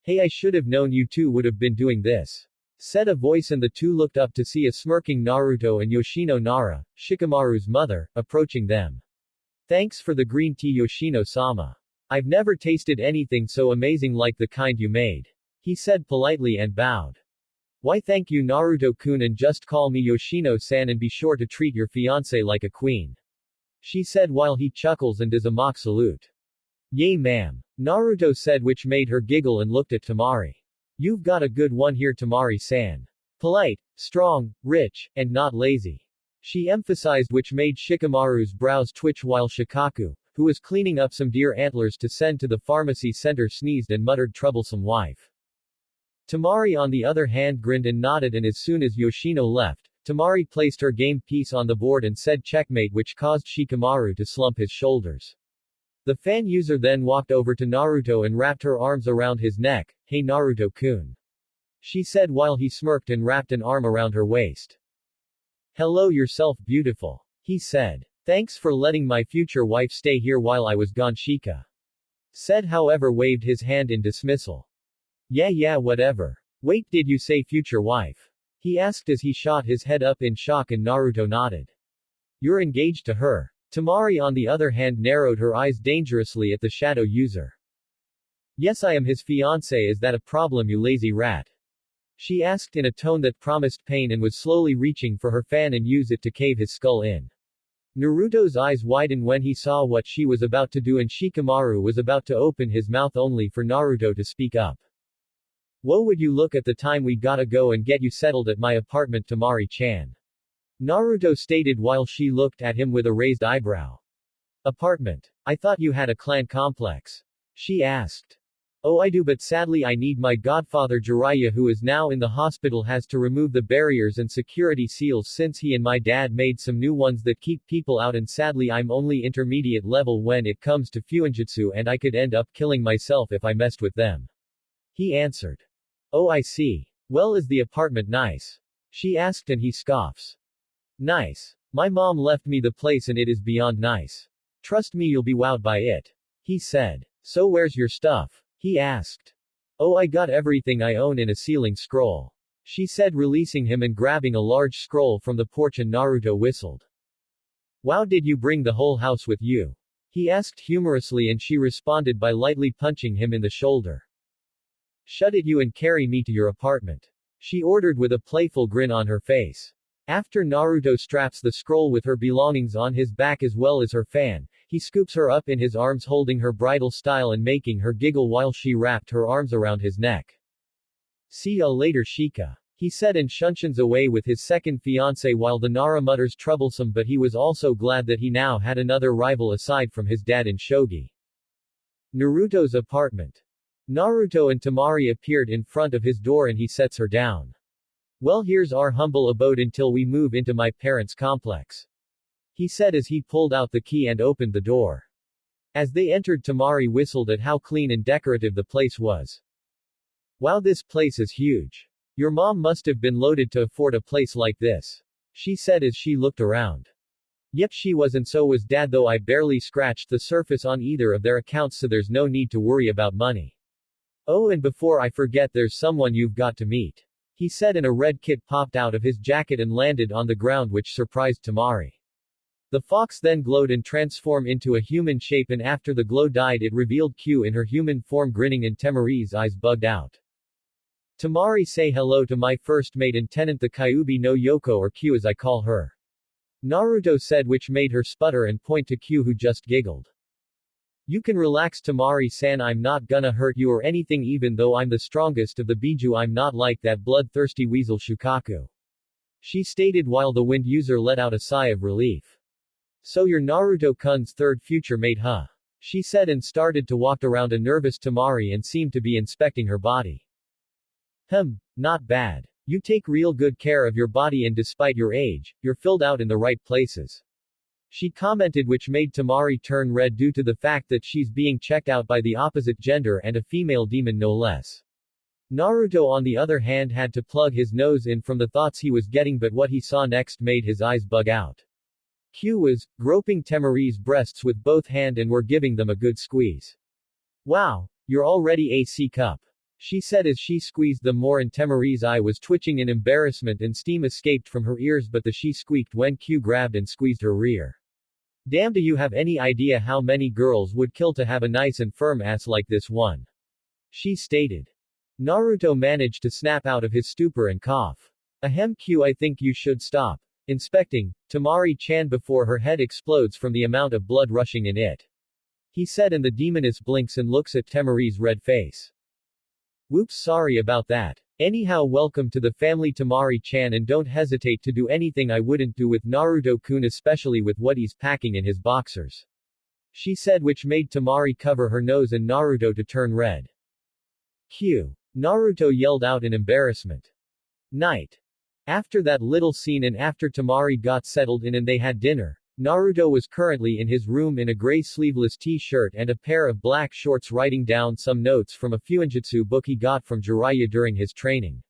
[SPEAKER 1] Hey, I should have known you two would have been doing this, said a voice, and the two looked up to see a smirking Naruto and Yoshino Nara, Shikamaru's mother, approaching them. Thanks for the green tea, Yoshino-sama. I've never tasted anything so amazing like the kind you made, he said politely and bowed. Why thank you Naruto-kun, and just call me Yoshino-san, and be sure to treat your fiancé like a queen, she said while he chuckles and does a mock salute. Yay ma'am, Naruto said, which made her giggle and looked at Temari. You've got a good one here Temari-san. Polite, strong, rich, and not lazy, she emphasized, which made Shikamaru's brows twitch while Shikaku, who was cleaning up some deer antlers to send to the pharmacy center, sneezed and muttered, troublesome wife. Temari on the other hand grinned and nodded, and as soon as Yoshino left, Temari placed her game piece on the board and said checkmate, which caused Shikamaru to slump his shoulders. The fan user then walked over to Naruto and wrapped her arms around his neck. Hey Naruto-kun, she said while he smirked and wrapped an arm around her waist. Hello yourself beautiful, he said. Thanks for letting my future wife stay here while I was gone, Shika said, however waved his hand in dismissal. Yeah whatever. Wait, did you say future wife? He asked as he shot his head up in shock, and Naruto nodded. You're engaged to her. Temari on the other hand narrowed her eyes dangerously at the shadow user. Yes, I am his fiancé. Is that a problem, you lazy rat? She asked in a tone that promised pain, and was slowly reaching for her fan and use it to cave his skull in. Naruto's eyes widened when he saw what she was about to do, and Shikamaru was about to open his mouth only for Naruto to speak up. Whoa, would you look at the time, we gotta go and get you settled at my apartment, Temari-chan, Naruto stated while she looked at him with a raised eyebrow. Apartment? I thought you had a clan complex, she asked. Oh, I do, but sadly I need my godfather Jiraiya, who is now in the hospital, has to remove the barriers and security seals since he and my dad made some new ones that keep people out, and sadly I'm only intermediate level when it comes to Fuinjutsu, and I could end up killing myself if I messed with them, he answered. Oh, I see. Well, is the apartment nice? She asked, and he scoffs. Nice. My mom left me the place and it is beyond nice. Trust me, you'll be wowed by it, he said. So where's your stuff? He asked. Oh, I got everything I own in a sealing scroll, she said, releasing him and grabbing a large scroll from the porch, and Naruto whistled. Wow, did you bring the whole house with you? He asked humorously, and she responded by lightly punching him in the shoulder. Shut it you and carry me to your apartment. She ordered with a playful grin on her face. After Naruto straps the scroll with her belongings on his back as well as her fan, he scoops her up in his arms holding her bridal style and making her giggle while she wrapped her arms around his neck. See ya later Shika. He said and shunshuns away with his second fiancée while the Nara mutters troublesome but he was also glad that he now had another rival aside from his dad in shogi. Naruto's apartment. Naruto and Temari appeared in front of his door and he sets her down. Well, here's our humble abode until we move into my parents' complex. He said as he pulled out the key and opened the door. As they entered, Temari whistled at how clean and decorative the place was. Wow, this place is huge. Your mom must have been loaded to afford a place like this. She said as she looked around. Yep, she was and so was dad, though I barely scratched the surface on either of their accounts, so there's no need to worry about money. Oh, and before I forget, there's someone you've got to meet. He said, and a red kit popped out of his jacket and landed on the ground, which surprised Temari. The fox then glowed and transformed into a human shape, and after the glow died it revealed Q in her human form grinning and Temari's eyes bugged out. Temari, say hello to my first mate and tenant, the Kyuubi no Yoko, or Q as I call her. Naruto said, which made her sputter and point to Q, who just giggled. You can relax Temari-san, I'm not gonna hurt you or anything, even though I'm the strongest of the Biju, I'm not like that bloodthirsty weasel Shukaku. She stated while the wind user let out a sigh of relief. So you're Naruto-kun's third future mate, huh? She said and started to walk around a nervous Temari and seemed to be inspecting her body. Not bad. You take real good care of your body and despite your age, you're filled out in the right places. She commented, which made Temari turn red due to the fact that she's being checked out by the opposite gender and a female demon no less. Naruto on the other hand had to plug his nose in from the thoughts he was getting, but what he saw next made his eyes bug out. Q was groping Temari's breasts with both hands and were giving them a good squeeze. Wow, you're already a C cup. She said as she squeezed them more, and Temari's eye was twitching in embarrassment and steam escaped from her ears, but the she squeaked when Q grabbed and squeezed her rear. Damn, do you have any idea how many girls would kill to have a nice and firm ass like this one? She stated. Naruto managed to snap out of his stupor and cough. Ahem, Q, I think you should stop inspecting Temari-chan before her head explodes from the amount of blood rushing in it. He said, and the demoness blinks and looks at Temari's red face. Whoops, sorry about that. Anyhow, welcome to the family, Temari-chan, and don't hesitate to do anything I wouldn't do with Naruto-kun, especially with what he's packing in his boxers. She said, which made Temari cover her nose and Naruto to turn red. Q. Naruto yelled out in embarrassment. Night. After that little scene and after Temari got settled in and they had dinner, Naruto was currently in his room in a gray sleeveless t-shirt and a pair of black shorts, writing down some notes from a fuinjutsu book he got from Jiraiya during his training.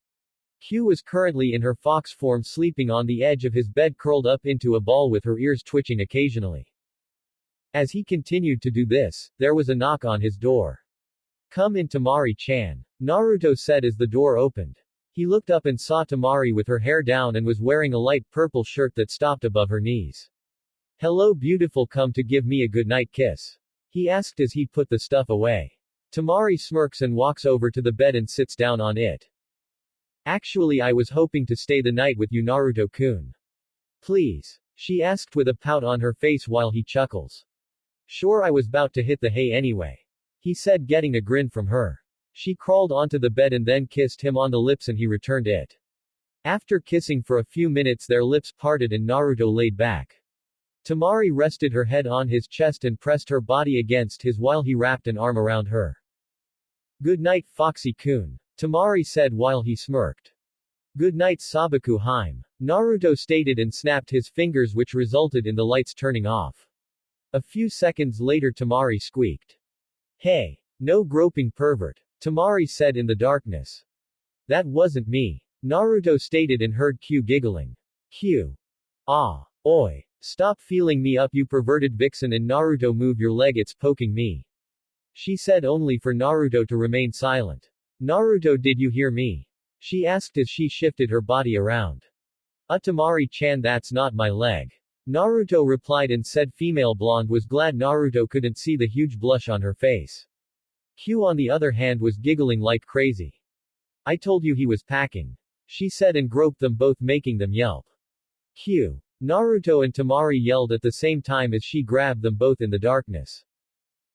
[SPEAKER 1] Q was currently in her fox form, sleeping on the edge of his bed, curled up into a ball with her ears twitching occasionally. As he continued to do this, there was a knock on his door. Come in, Temari-chan. Naruto said as the door opened. He looked up and saw Temari with her hair down and was wearing a light purple shirt that stopped above her knees. Hello beautiful, come to give me a goodnight kiss? He asked as he put the stuff away. Temari smirks and walks over to the bed and sits down on it. Actually, I was hoping to stay the night with you, Naruto-kun. Please? She asked with a pout on her face while he chuckles. Sure, I was about to hit the hay anyway. He said, getting a grin from her. She crawled onto the bed and then kissed him on the lips and he returned it. After kissing for a few minutes, their lips parted and Naruto laid back. Temari rested her head on his chest and pressed her body against his while he wrapped an arm around her. Good night, Foxy-kun. Temari said while he smirked. Good night, Sabaku-hime. Naruto stated and snapped his fingers, which resulted in the lights turning off. A few seconds later, Temari squeaked. Hey. No groping, pervert. Temari said in the darkness. That wasn't me. Naruto stated and heard Q giggling. Q. Ah. Oi. Stop feeling me up, you perverted vixen, and Naruto, move your leg, it's poking me. She said, only for Naruto to remain silent. Naruto, did you hear me? She asked as she shifted her body around. Temari-chan, that's not my leg. Naruto replied and said female blonde was glad Naruto couldn't see the huge blush on her face. Q on the other hand was giggling like crazy. I told you he was packing. She said and groped them both, making them yelp. Q. Naruto and Temari yelled at the same time as she grabbed them both in the darkness.